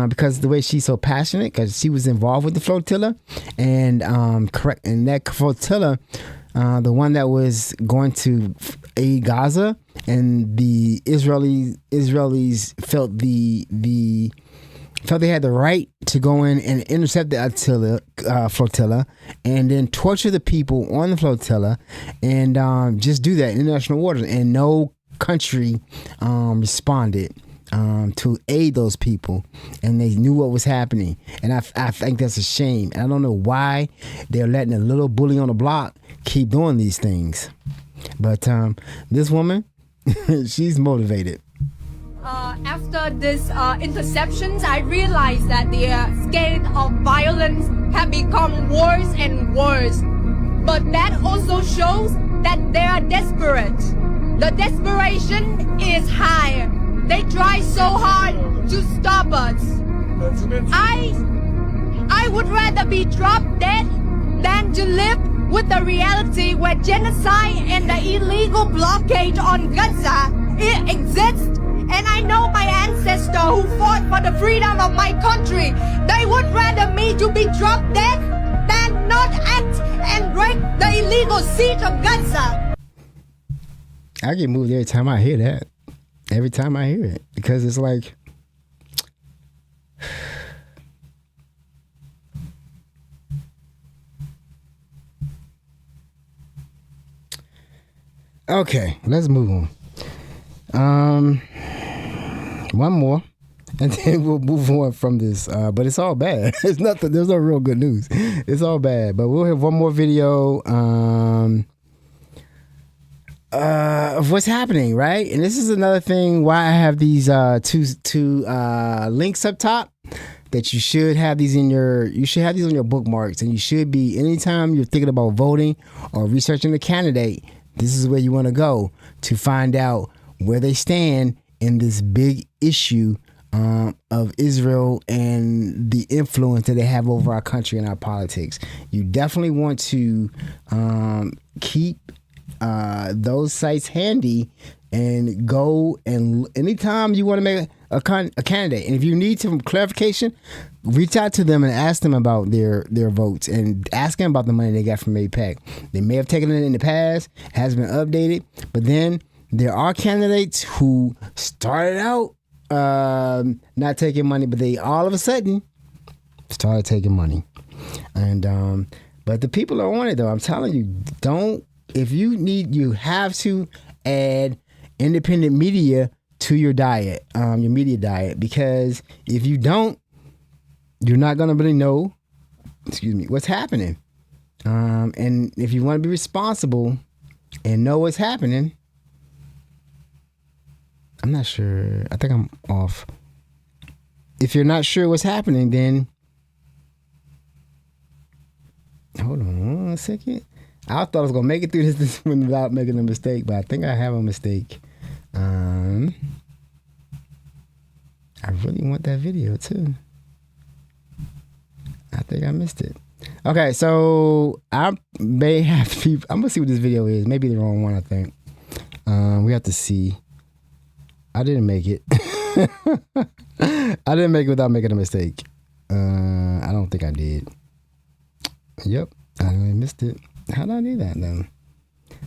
because the way she's so passionate, because she was involved with the flotilla, and that flotilla, the one that was going to aid Gaza, and the Israelis felt they had the right to go in and intercept the flotilla and then torture the people on the flotilla and just do that in international waters. And no country responded to aid those people, and they knew what was happening. And I think that's a shame. And I don't know why they're letting a little bully on the block keep doing these things. But this woman, she's motivated. After these interceptions, I realized that the scale of violence have become worse and worse. But that also shows that they are desperate. The desperation is high. They try so hard to stop us. I would rather be dropped dead than to live with the reality where genocide and the illegal blockade on Gaza exists. And I know my ancestors who fought for the freedom of my country, they would rather me to be dropped dead than not act and break the illegal siege of Gaza. I get moved every time I hear that. Every time I hear it. Because it's like... Okay, let's move on. One more, and then we'll move on from this. But it's all bad. It's nothing. There's no real good news. It's all bad. But we'll have one more video of what's happening, right? And this is another thing why I have these two links up top. That you should have these on your bookmarks, and you should be, anytime you're thinking about voting or researching a candidate, this is where you want to go to find out where they stand in this big issue of Israel and the influence that they have over our country and our politics. You definitely want to keep those sites handy and go, and anytime you want to make a candidate, and if you need some clarification, reach out to them and ask them about their votes, and ask them about the money they got from AIPAC. They may have taken it in the past, has been updated, but then there are candidates who started out not taking money, but they all of a sudden started taking money. And but the people are on it though. I'm telling you, you have to add independent media to your diet, your media diet, because if you don't, you're not gonna really know, what's happening. And if you want to be responsible and know what's happening, I'm not sure. I think I'm off. If you're not sure what's happening, then hold on a second. I thought I was gonna make it through this one without making a mistake, but I think I have a mistake. I really want that video too. I think I missed it. Okay, so I may have to. I'm gonna see what this video is. Maybe the wrong one. I think we have to see. I didn't make it. I didn't make it without making a mistake. I don't think I did. Yep, I missed it. How did I do that then?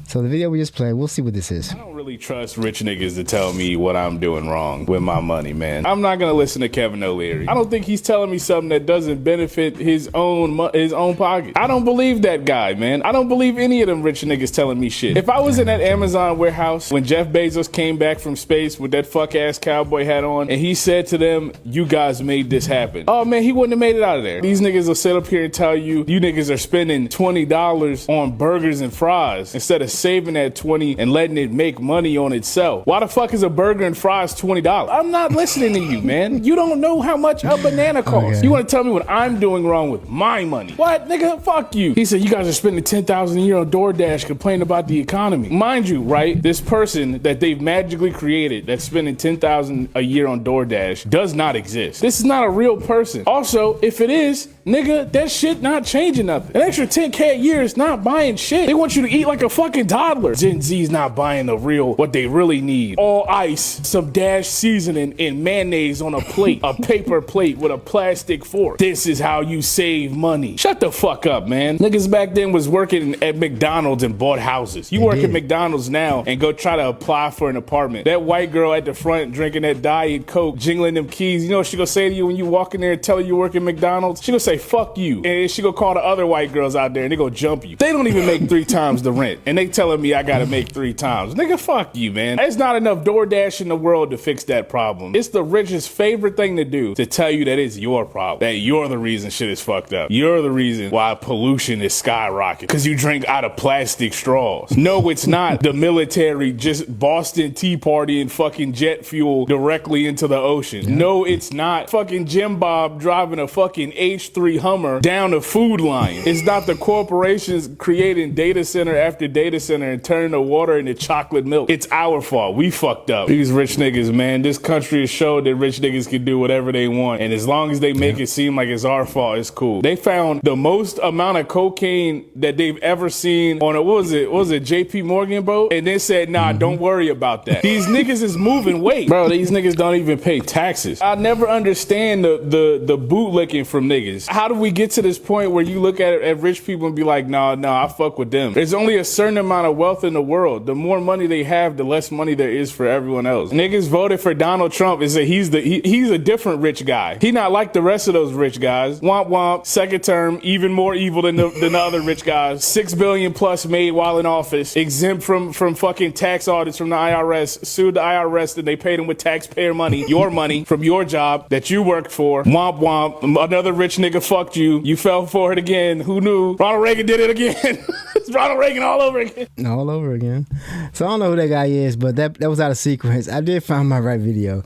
So the video we just played, we'll see what this is. I don't really trust rich niggas to tell me what I'm doing wrong with my money, man. I'm not gonna listen to Kevin O'Leary. I don't think he's telling me something that doesn't benefit his own pocket. I don't believe that guy, man. I don't believe any of them rich niggas telling me shit. If I was in that Amazon warehouse when Jeff Bezos came back from space with that fuck ass cowboy hat on, and he said to them, "You guys made this happen," oh man, he wouldn't have made it out of there. These niggas will sit up here and tell you niggas are spending $20 on burgers and fries instead of saving that 20 and letting it make money on itself. Why the fuck is a burger and fries $20? I'm not listening to you, man. You don't know how much a banana costs. Okay. You want to tell me what I'm doing wrong with my money? What, nigga? Fuck you. He said you guys are spending $10,000 a year on DoorDash complaining about the economy. Mind you, right? This person that they've magically created that's spending $10,000 a year on DoorDash does not exist. This is not a real person. Also, if it is, nigga, that shit not changing nothing. An extra $10K a year is not buying shit. They want you to eat like a fucking toddler. Gen Z's not buying what they really need. All ice, some Dash seasoning, and mayonnaise on a plate, a paper plate with a plastic fork. This is how you save money. Shut the fuck up, man. Niggas back then was working at McDonald's and bought houses. You work at McDonald's now and go try to apply for an apartment. That white girl at the front drinking that Diet Coke, jingling them keys, you know what she gonna say to you when you walk in there and tell her you work at McDonald's? She gonna say, fuck you. And she gonna call the other white girls out there and they gonna jump you. They don't even make 3 times the rent. And they telling me I gotta make 3 times. Nigga, fuck you, man. There's not enough DoorDash in the world to fix that problem. It's the richest favorite thing to do to tell you that it's your problem. That you're the reason shit is fucked up. You're the reason why pollution is skyrocketing. Because you drink out of plastic straws. No, it's not the military just Boston Tea Party and fucking jet fuel directly into the ocean. No, it's not fucking Jim Bob driving a fucking H3 Hummer down a food line. It's not the corporations creating data center after data center and turning the water into chocolate milk. It's our fault. We fucked up. These rich niggas, man. This country has showed that rich niggas can do whatever they want. And as long as they make it seem like it's our fault, it's cool. They found the most amount of cocaine that they've ever seen on a, what was it, JP Morgan boat? And they said, nah, don't worry about that. These niggas is moving weight. Bro, these niggas don't even pay taxes. I never understand the bootlicking from niggas. How do we get to this point where you look at rich people and be like, no, I fuck with them? There's only a certain amount of wealth in the world. The more money they have, the less money there is for everyone else. Niggas voted for Donald Trump and said he's a different rich guy. He not like the rest of those rich guys. Womp womp, second term, even more evil than the other rich guys. $6 billion plus made while in office, exempt from fucking tax audits from the IRS, sued the IRS and they paid him with taxpayer money, your money from your job that you worked for. Womp womp, another rich nigga fucked you. You fell for it again. Who knew? Ronald Reagan did it again. It's Ronald Reagan all over again. All over again. So I don't know who that guy is, but that was out of sequence. I did find my right video.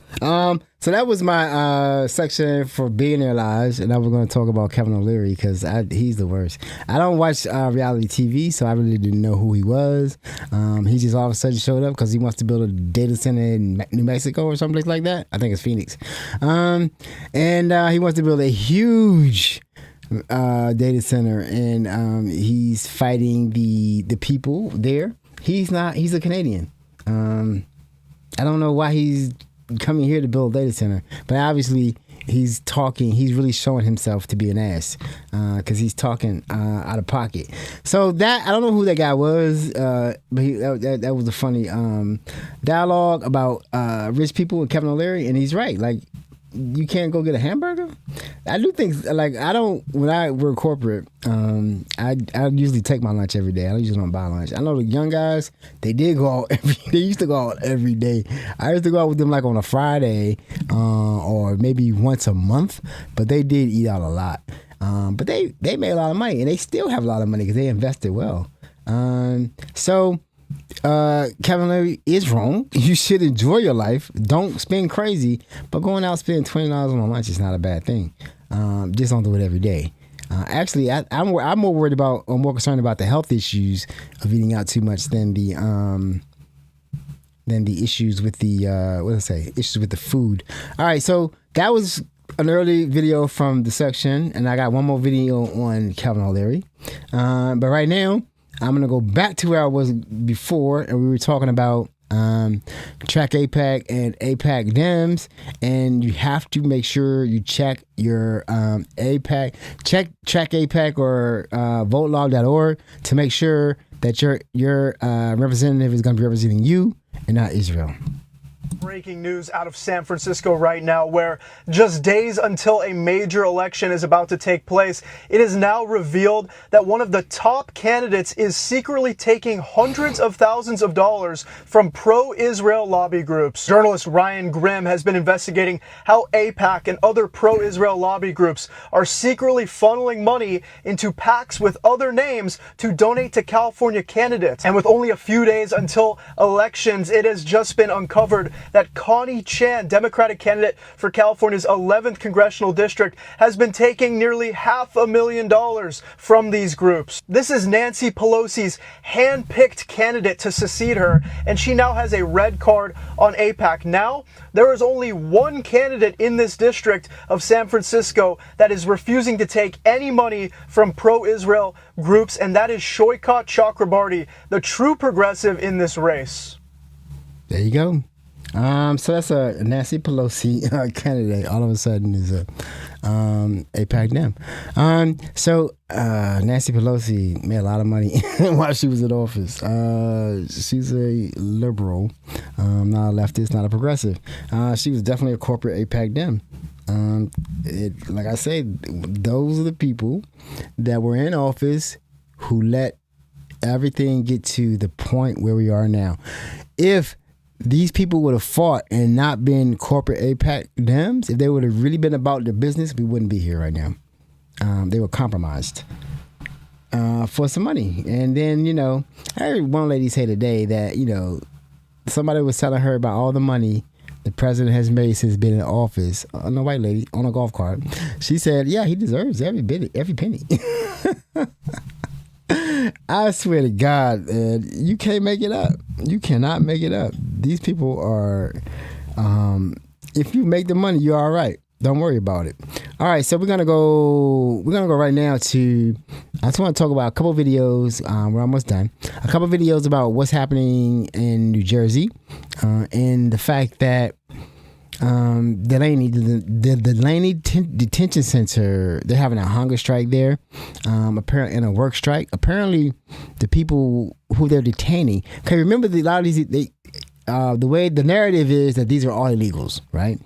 So that was my section for Billionaire Lives, and now we're going to talk about Kevin O'Leary because he's the worst. I don't watch reality TV, so I really didn't know who he was. He just all of a sudden showed up because he wants to build a data center in New Mexico or someplace like that. I think it's Phoenix. And he wants to build a huge data center, and he's fighting the people there. He's a Canadian. I don't know why he's coming here to build a data center, but obviously he's really showing himself to be an ass because he's talking out of pocket. So that, I don't know who that guy was, but that was a funny dialogue about rich people with Kevin O'Leary, and he's right. Like, you can't go get a hamburger? I do think, like, I don't, when I work corporate, I usually take my lunch every day. I usually don't buy lunch. I know the young guys, they used to go out every day. I used to go out with them like on a Friday, or maybe once a month, but they did eat out a lot. But they made a lot of money, and they still have a lot of money because they invested well. So Kevin Leary is wrong. You should enjoy your life. Don't spend crazy. But going out spending $20 on lunch is not a bad thing. Just don't do it every day. Actually, I'm more concerned about the health issues of eating out too much than the issues with the issues with the food. All right, so that was an early video from the section, and I got one more video on Calvin O'Leary. But right now, I'm going to go back to where I was before, and we were talking about Track AIPAC and AIPAC Dems, and you have to make sure you check your AIPAC, check Track AIPAC or votelog.org to make sure that your representative is going to be representing you and not Israel. Breaking news out of San Francisco right now, where just days until a major election is about to take place, it is now revealed that one of the top candidates is secretly taking hundreds of thousands of dollars from pro-Israel lobby groups. Journalist Ryan Grimm has been investigating how AIPAC and other pro-Israel lobby groups are secretly funneling money into PACs with other names to donate to California candidates. And with only a few days until elections, it has just been uncovered that Connie Chan, Democratic candidate for California's 11th congressional district, has been taking nearly $500,000 from these groups. This is Nancy Pelosi's hand-picked candidate to succeed her, and she now has a red card on AIPAC. Now, there is only one candidate in this district of San Francisco that is refusing to take any money from pro-Israel groups, and that is Shoykot Chakrabarty, the true progressive in this race. There you go. So that's a Nancy Pelosi candidate. All of a sudden is a AIPAC Dem. So Nancy Pelosi made a lot of money while she was in office. She's a liberal, not a leftist, not a progressive. She was definitely a corporate AIPAC Dem. Like I said, those are the people that were in office who let everything get to the point where we are now. If these people would have fought and not been corporate AIPAC Dems, if they would have really been about their business, we wouldn't be here right now. They were compromised for some money. And then, I heard one lady say today that, somebody was telling her about all the money the president has made since being in office. A white lady on a golf cart. She said, yeah, he deserves every penny. I swear to God, you can't make it up. You cannot make it up. These people are, if you make the money, you're all right. Don't worry about it. All right, so we're gonna go right now to, I just want to talk about a couple of videos. We're almost done. A couple of videos about what's happening in New Jersey, and the fact that the Delaney Detention Center, they're having a hunger strike there, apparently, and a work strike. Apparently, the people who they're detaining. Okay, remember a lot of these. The way the narrative is that these are all illegals, right?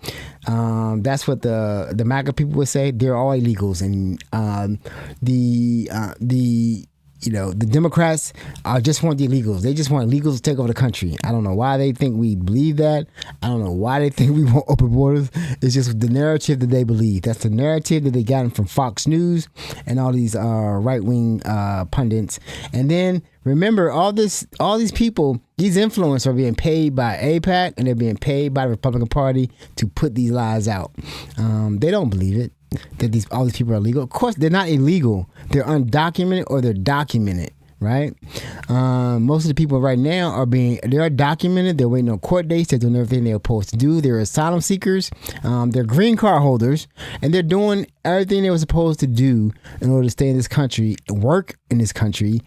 That's what the MAGA people would say. They're all illegals, and the Democrats just want the illegals. They just want illegals to take over the country. I don't know why they think we believe that. I don't know why they think we want open borders. It's just the narrative that they believe. That's the narrative that they got from Fox News and all these right-wing pundits. And then remember, all these people, these influencers are being paid by AIPAC, and they're being paid by the Republican Party to put these lies out. They don't believe it, that all these people are illegal. Of course, they're not illegal. They're undocumented or they're documented, right? Most of the people right now they're documented. They're waiting on court dates. They're doing everything they're supposed to do. They're asylum seekers. They're green card holders, and they're doing everything they were supposed to do in order to stay in this country, work in this country,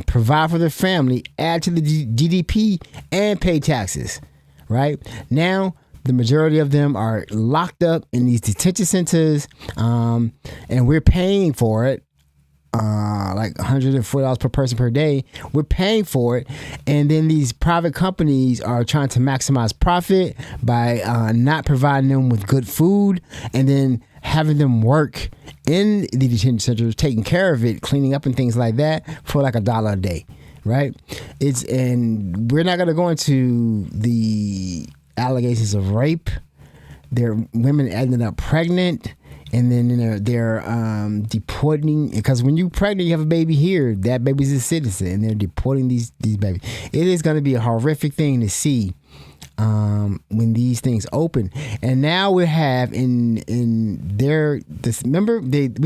provide for their family, add to the GDP, and pay taxes, right? Now, the majority of them are locked up in these detention centers, and we're paying for it. like $140 per person per day. We're paying for it, and then these private companies are trying to maximize profit by not providing them with good food, and then having them work in the detention centers, taking care of it, cleaning up and things like that for like $1 a day, right? And we're not going to go into the allegations of rape. Their women ended up pregnant, and then they're deporting, because when you're pregnant, you have a baby here, that baby's a citizen, and they're deporting these babies. It is going to be a horrific thing to see when these things open. And now we have we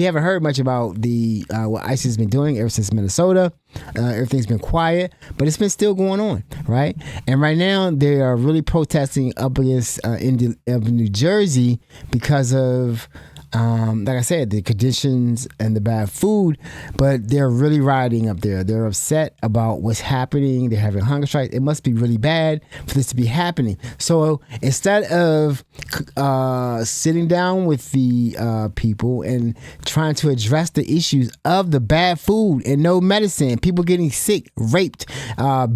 haven't heard much about the what ICE has been doing ever since Minnesota. Everything's been quiet, but it's been still going on, right? And right now they are really protesting up against in New Jersey because of like I said, the conditions and the bad food, but they're really rioting up there. They're upset about what's happening. They're having hunger strikes. It must be really bad for this to be happening. So instead of sitting down with the people and trying to address the issues of the bad food and no medicine, people getting sick, raped,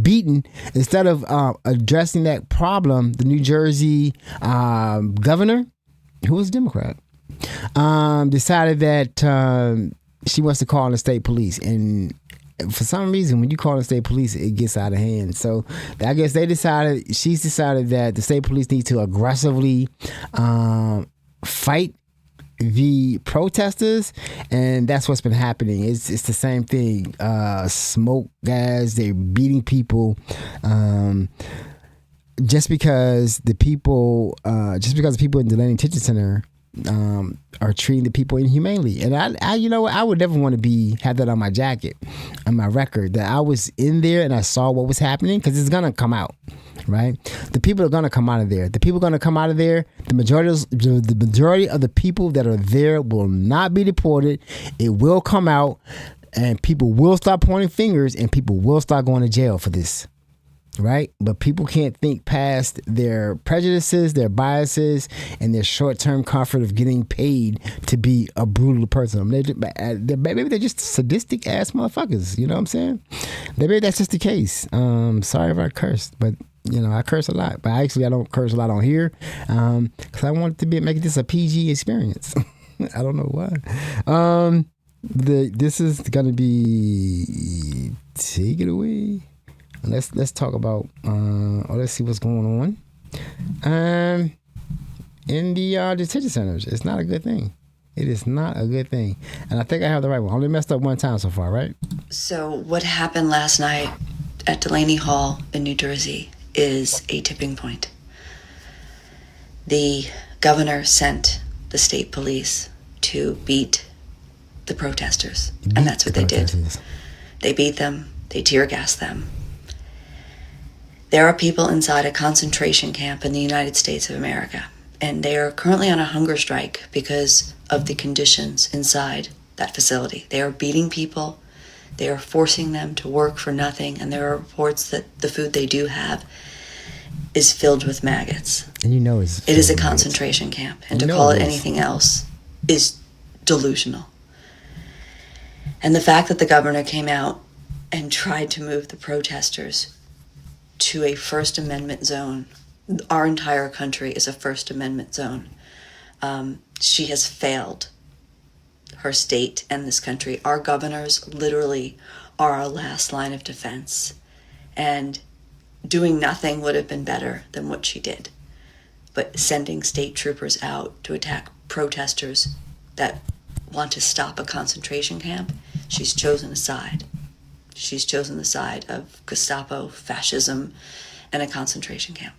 beaten, instead of addressing that problem, the New Jersey governor, who was a Democrat, decided that she wants to call the state police. And for some reason, when you call the state police, it gets out of hand. So I guess she's decided that the state police need to aggressively fight the protesters, and that's what's been happening. It's the same thing. Smoke gas, they're beating people. Just because the people in the Delaney Detention Center are treating the people inhumanely. And I you know, I would never want to have that on my jacket, on my record, that I was in there and I saw what was happening, because it's gonna come out, right? The people are gonna come out of there. The majority of the people that are there will not be deported. It will come out, and people will start pointing fingers, and people will start going to jail for this. Right? But people can't think past their prejudices, their biases, and their short-term comfort of getting paid to be a brutal person. Maybe they're just sadistic ass motherfuckers. You know what I'm saying? Maybe that's just the case. Sorry if I cursed, but you know, I curse a lot. But I don't curse a lot on here because I want to make this a PG experience. I don't know why. This is gonna be, take it away. Let's talk about let's see what's going on in the detention centers. It's not a good thing. It is not a good thing. And I think I have the right one. I only messed up one time so far, right? So what happened last night at Delaney Hall in New Jersey is a tipping point. The governor sent the state police to beat the protesters, and that's what they did. They beat them. They tear gassed them. There are people inside a concentration camp in the United States of America, and they are currently on a hunger strike because of the conditions inside that facility. They are beating people. They are forcing them to work for nothing, and there are reports that the food they do have is filled with maggots. And you know it is a concentration camp, and to call it anything else is delusional. And the fact that the governor came out and tried to move the protesters to a First Amendment zone. Our entire country is a First Amendment zone. She has failed her state and this country. Our governors literally are our last line of defense. And doing nothing would have been better than what she did. But sending state troopers out to attack protesters that want to stop a concentration camp, she's chosen a side. She's chosen the side of Gestapo, fascism, and a concentration camp.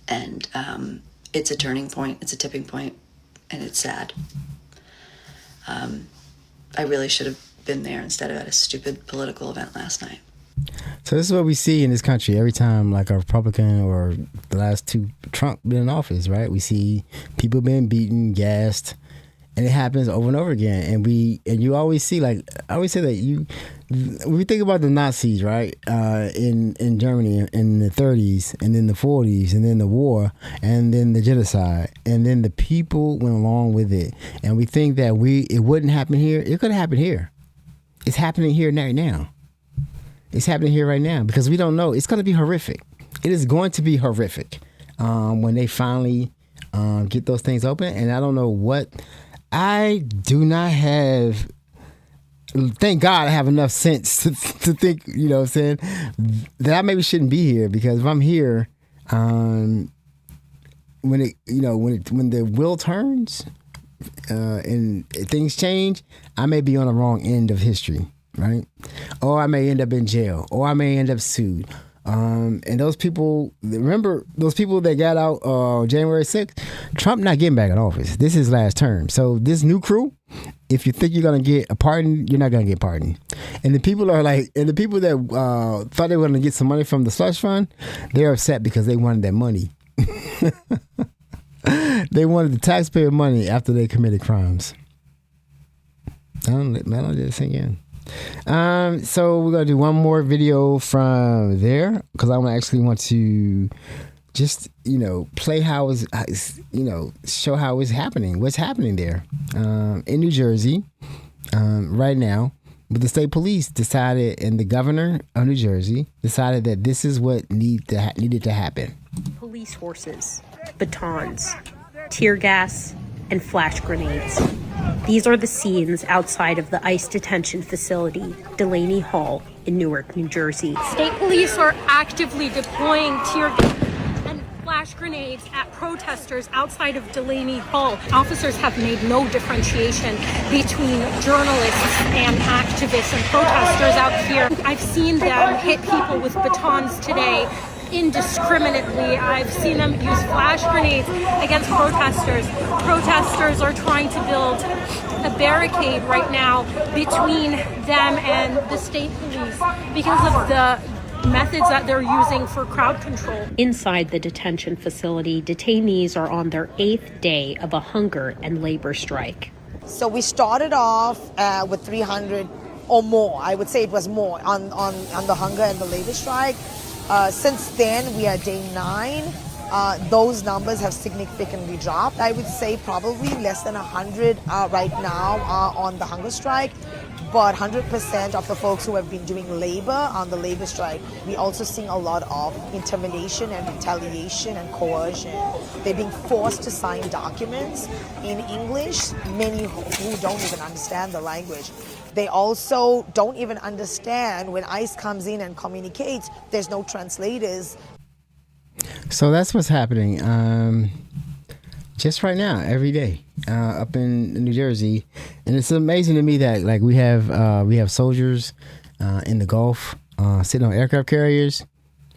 And it's a turning point, it's a tipping point, and it's sad. I really should have been there instead of at a stupid political event last night. So this is what we see in this country every time, like a Republican or the last two Trump been in office, right? We see people being beaten, gassed, And it happens over and over again. And you always see, like, I always say that when we think about the Nazis, right, in Germany in the 30s, and then the 40s, and then the war, and then the genocide, and then the people went along with it. And we think that it wouldn't happen here. It could happen here. It's happening here right now. It's happening here right now because we don't know. It's going to be horrific. It is going to be horrific when they finally get those things open. And I don't know what. I do not have. Thank God I have enough sense to think, you know what I'm saying, that I maybe shouldn't be here, because if I'm here, when the wheel turns and things change, I may be on the wrong end of history, right? Or I may end up in jail, or I may end up sued. And those people, remember those people that got out January 6th? Trump not getting back in office. This is his last term. So this new crew, if you think you're going to get a pardon, you're not going to get pardoned. And the people that thought they were going to get some money from the slush fund, they're upset because they wanted that money. They wanted the taxpayer money after they committed crimes. I don't let it sink in. So we're going to do one more video from there, because I want to just, play how it's, show how it's happening, what's happening there in New Jersey right now. But the state police decided, and the governor of New Jersey decided that this is what needed to happen. Police horses, batons, tear gas, and flash grenades. These are the scenes outside of the ICE detention facility, Delaney Hall, in Newark, New Jersey. State police are actively deploying tear gas and flash grenades at protesters outside of Delaney Hall. Officers have made no differentiation between journalists and activists and protesters out here. I've seen them hit people with batons today indiscriminately. I've seen them use flash grenades against protesters. Protesters are trying to build a barricade right now between them and the state police because of the methods that they're using for crowd control. Inside the detention facility, detainees are on their 8th day of a hunger and labor strike. So we started off with 300 or more. I would say it was more on the hunger and the labor strike. Since then, we are day 9. Those numbers have significantly dropped. I would say probably less than 100 right now on the hunger strike, but 100% of the folks who have been doing labor on the labor strike, we also seeing a lot of intimidation and retaliation and coercion. They're being forced to sign documents in English, many who don't even understand the language. They also don't even understand when ICE comes in and communicates, there's no translators. So that's what's happening just right now, every day, up in New Jersey. And it's amazing to me that, like, we have soldiers in the Gulf sitting on aircraft carriers,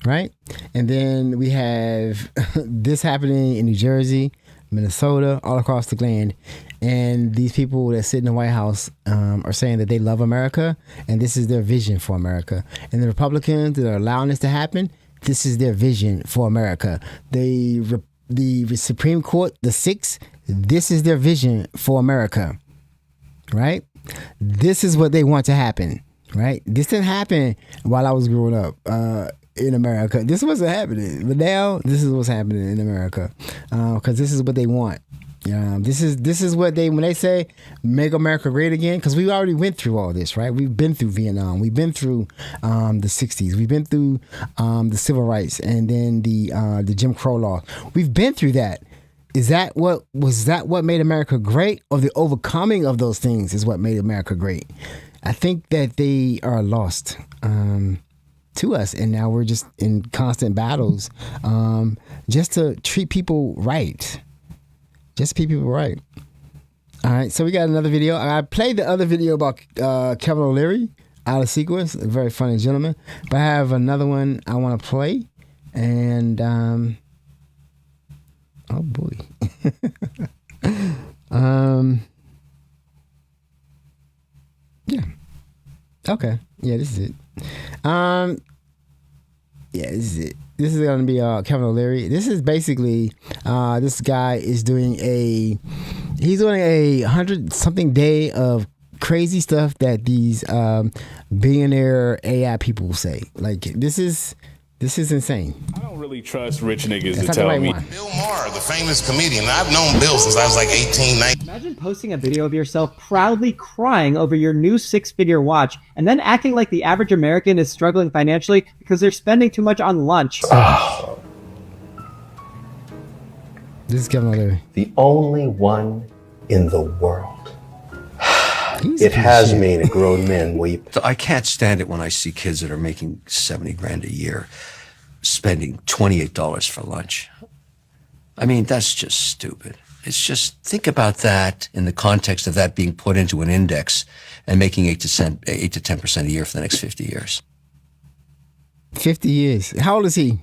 right? And then we have this happening in New Jersey, Minnesota, all across the land. And these people that sit in the White House are saying that they love America, and this is their vision for America. And the Republicans that are allowing this to happen, this is their vision for America. The Supreme Court, the 6th, this is their vision for America, right? This is what they want to happen, right? This didn't happen while I was growing up in America. This wasn't happening, but now this is what's happening in America because this is what they want. This is what when they say make America great again, because we already went through all this, right? We've been through Vietnam, we've been through the 60s, we've been through the civil rights, and then the Jim Crow law. We've been through that. Was that what made America great, or the overcoming of those things is what made America great? I think that they are lost to us, and now we're just in constant battles just to treat people right. Just treat people right. All right, so we got another video. I played the other video about Kevin O'Leary out of sequence, a very funny gentleman. But I have another one I want to play, and oh boy. Yeah. Okay. Yeah, this is it. Yeah, this is it. This is going to be Kevin O'Leary. This is basically this guy is doing He's doing a 100-something day of crazy stuff that these billionaire AI people say. Like, this is insane. I don't really trust rich niggas That's to tell not the me. right one. Bill Maher, the famous comedian. I've known Bill since I was like 18, 19. Imagine posting a video of yourself proudly crying over your new 6-figure watch and then acting like the average American is struggling financially because they're spending too much on lunch. Oh. This is Kevin O'Leary. The only one in the world. It has made a grown man weep. I can't stand it when I see kids that are making $70,000 a year spending $28 for lunch. I mean, that's just stupid. It's just, think about that in the context of that being put into an index and making 8 to 10% a year for the next 50 years. 50 years. How old is he?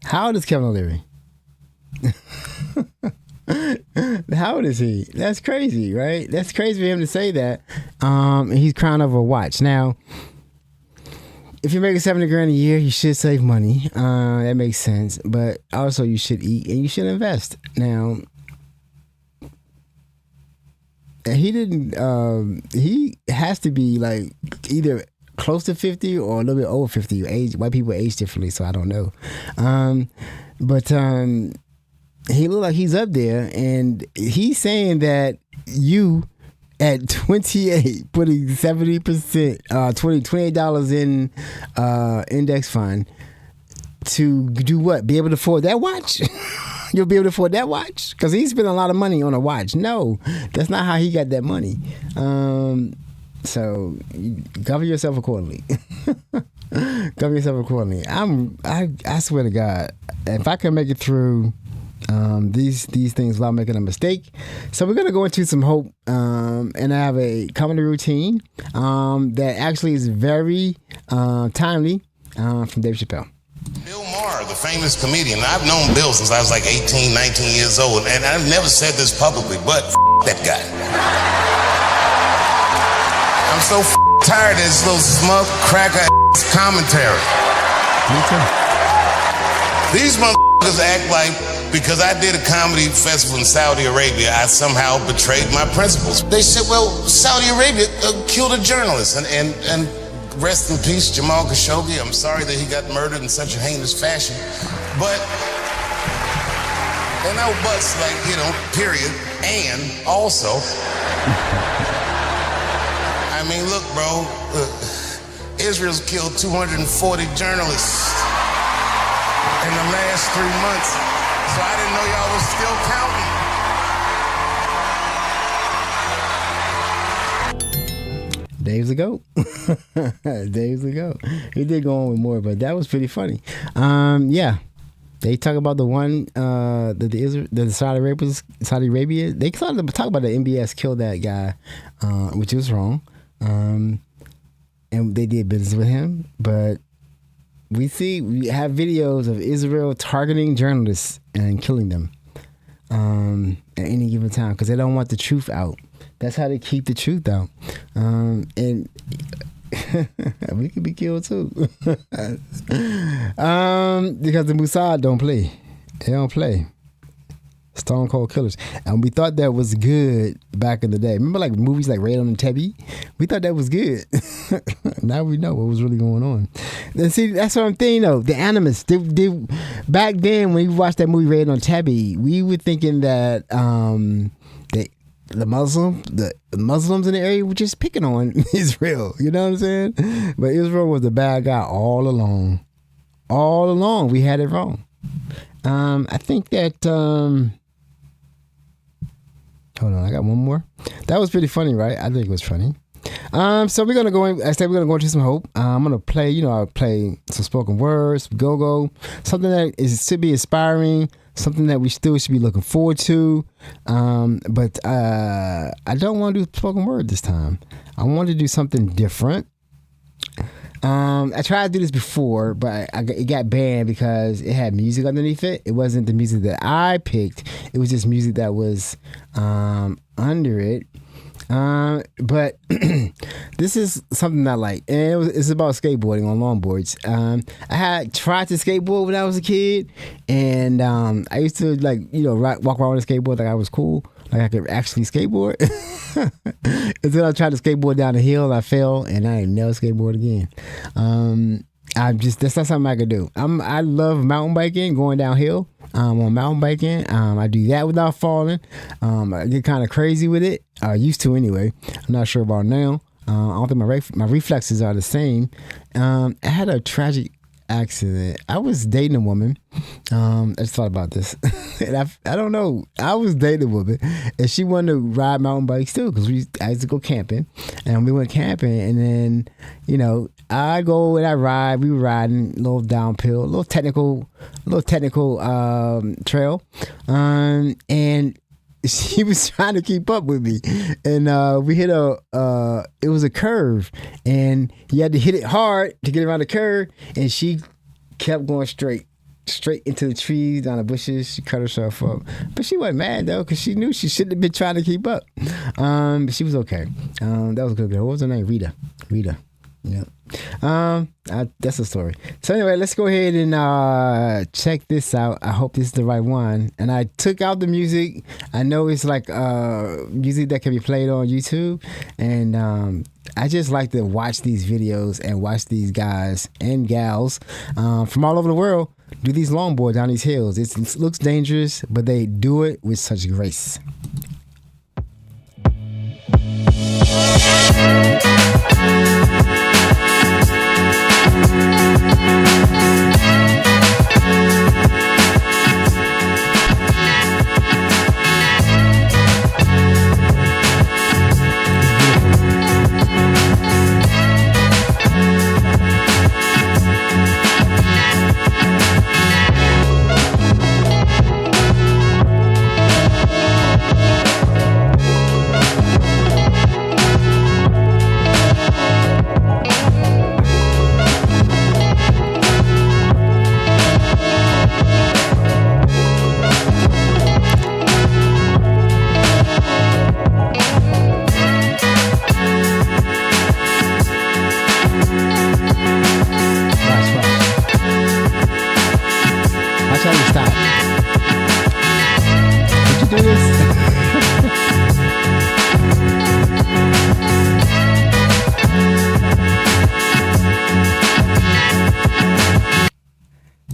How old is Kevin O'Leary? How old is he? That's crazy, right? That's crazy for him to say that. He's crying over a watch. Now, if you're making $70,000 a year, you should save money. That makes sense. But also, you should eat and you should invest. Now, he didn't. He has to be like either close to 50 or a little bit over 50. White people age differently, so I don't know. But he looked like he's up there, and he's saying that you at 28 putting 70%, $28 in index fund to do what? Be able to afford that watch? You'll be able to afford that watch? Because he's spending a lot of money on a watch. No, that's not how he got that money. So govern yourself accordingly. Govern yourself accordingly. I swear to God, if I can make it through these things without making a mistake. So we're gonna go into some hope, and I have a comedy routine that actually is very timely from Dave Chappelle. Bill Maher, the famous comedian. I've known Bill since I was like 18, 19 years old, and I've never said this publicly, but that guy. I'm so tired of this little smug cracker commentary. Me too. These motherfuckers act like because I did a comedy festival in Saudi Arabia, I somehow betrayed my principles. They said, well, Saudi Arabia killed a journalist, and rest in peace, Jamal Khashoggi. I'm sorry that he got murdered in such a heinous fashion. But, and no buts, like, period. And also, I mean, look, bro, Israel's killed 240 journalists in the last 3 months. So I didn't know y'all was still counting. Days ago. Days ago. He did go on with more, but that was pretty funny. Yeah. They talk about the one the Saudi Arabia. They talk about the MBS killed that guy, which was wrong. And they did business with him, but we have videos of Israel targeting journalists and killing them at any given time because they don't want the truth out. That's how they keep the truth out. And we could be killed too. Because the Mossad don't play. They don't play. Stone Cold Killers. And we thought that was good back in the day. Remember like movies like Raid on Entebbe? We thought that was good. Now we know what was really going on. And see, that's what I'm thinking though. The animus. Back then when we watched that movie Raid on Entebbe, we were thinking that the Muslims in the area were just picking on Israel. You know what I'm saying? But Israel was the bad guy all along. All along. We had it wrong. I think that hold on, I got one more. That was pretty funny, right? I think it was funny. So we're gonna go in. I said we're gonna go into some hope. I'm gonna play. I'll play some spoken words, go, something that should be inspiring, something that we still should be looking forward to. But I don't want to do spoken word this time. I want to do something different. I tried to do this before, but it got banned because it had music underneath it. It wasn't the music that I picked. It was just music that was under it. But this is something I like, and it's about skateboarding on longboards. I had tried to skateboard when I was a kid, and I used to walk around with a skateboard like I was cool, like I could actually skateboard. Until I tried to skateboard down the hill, I fell, and I ain't never skateboard again. That's not something I could do. I love mountain biking, going downhill. On mountain biking, I do that without falling. I get kind of crazy with it. I used to anyway. I'm not sure about now. I don't think my reflexes are the same. I had a tragic accident. I was dating a woman. I just thought about this. And I don't know. I was dating a woman, and she wanted to ride mountain bikes too, because I used to go camping, and we went camping, and then I go and I ride. We were riding a little downhill, a little technical trail, and she was trying to keep up with me, and we hit it was a curve, and you had to hit it hard to get around the curve, and she kept going straight into the trees, down the bushes. She cut herself up, but she wasn't mad though, because she knew she shouldn't have been trying to keep up. But she was okay. That was a good girl. What was her name? Rita. Yeah. That's a story. So anyway, let's go ahead and check this out. I hope this is the right one. And I took out the music. I know it's like music that can be played on YouTube, and I just like to watch these videos and watch these guys and gals from all over the world do these longboards down these hills. It looks dangerous, but they do it with such grace.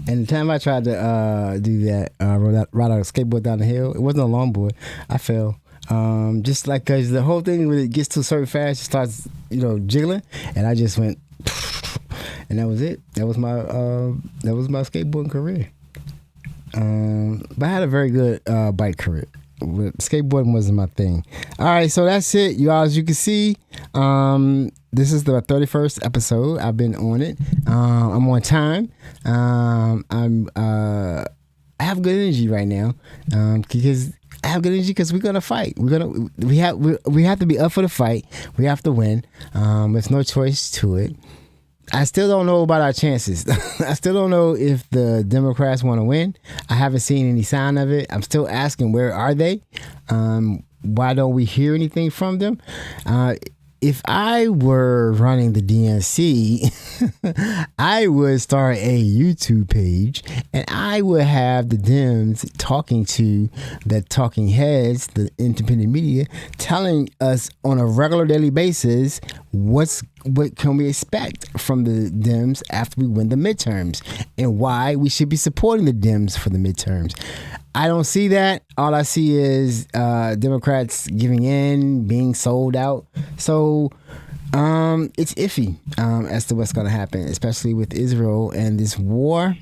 And the time I tried to do that, ride a skateboard down the hill, it wasn't a longboard. I fell. Just like, because the whole thing, when it gets to a certain fast, it starts, jiggling, and I just went, and that was it. That was my skateboarding career. But I had a very good bike career. Skateboarding wasn't my thing. All right, so that's it, you all. As you can see, this is the 31st episode. I've been on it. I'm on time. I have good energy right now, because I have good energy because we're gonna fight. We have to be up for the fight. We have to win. There's no choice to it. I still don't know about our chances. I still don't know if the Democrats want to win. I haven't seen any sign of it. I'm still asking, where are they? Why don't we hear anything from them? If I were running the DNC, I would start a YouTube page, and I would have the Dems talking to the talking heads, the independent media, telling us on a regular daily basis what can we expect from the Dems after we win the midterms, and why we should be supporting the Dems for the midterms. I don't see that. All I see is Democrats giving in, being sold out. So it's iffy as to what's going to happen, especially with Israel and this war,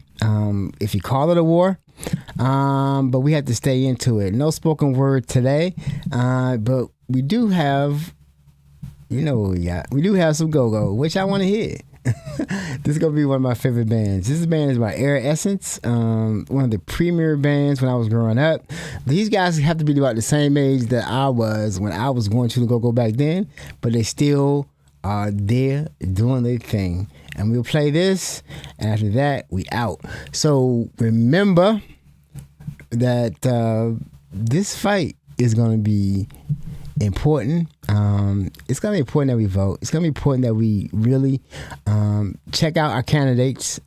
if you call it a war. But we have to stay into it. No spoken word today, but we do have, what we got. We do have some go-go, which I want to hear. This is going to be one of my favorite bands. This band is by Air Essence, one of the premier bands when I was growing up. These guys have to be about the same age that I was when I was going to the go-go back then, but they still are there doing their thing. And we'll play this, and after that, we out. So remember that this fight is going to be important. It's going to be important that we vote. It's going to be important that we really check out our candidates,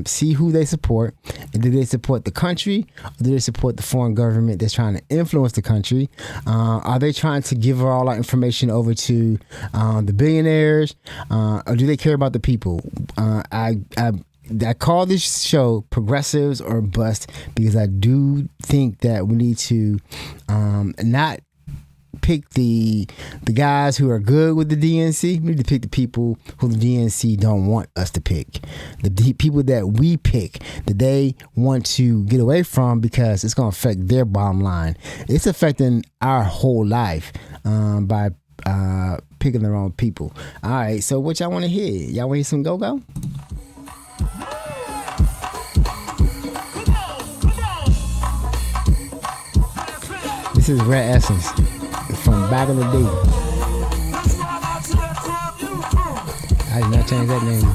see who they support. And do they support the country, or do they support the foreign government that's trying to influence the country? Are they trying to give all our information over to the billionaires, or do they care about the people? I call this show Progressives or Bust because I do think that we need to not pick the guys who are good with the DNC. We need to pick the people who the DNC don't want us to pick. The people that we pick, that they want to get away from because it's going to affect their bottom line. It's affecting our whole life by picking the wrong people. All right, so what y'all want to hear? Y'all want to hear some go-go? This is Red Essence from back in the day. I did not change that name.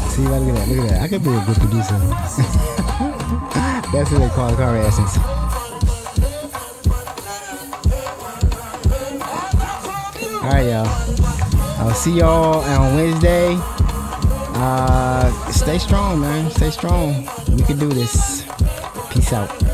See, look at that, look at that. I could be a good producer. That's what they call car essence. Alright, y'all. I'll see y'all on Wednesday. Stay strong, man. Stay strong. We can do this. Peace out.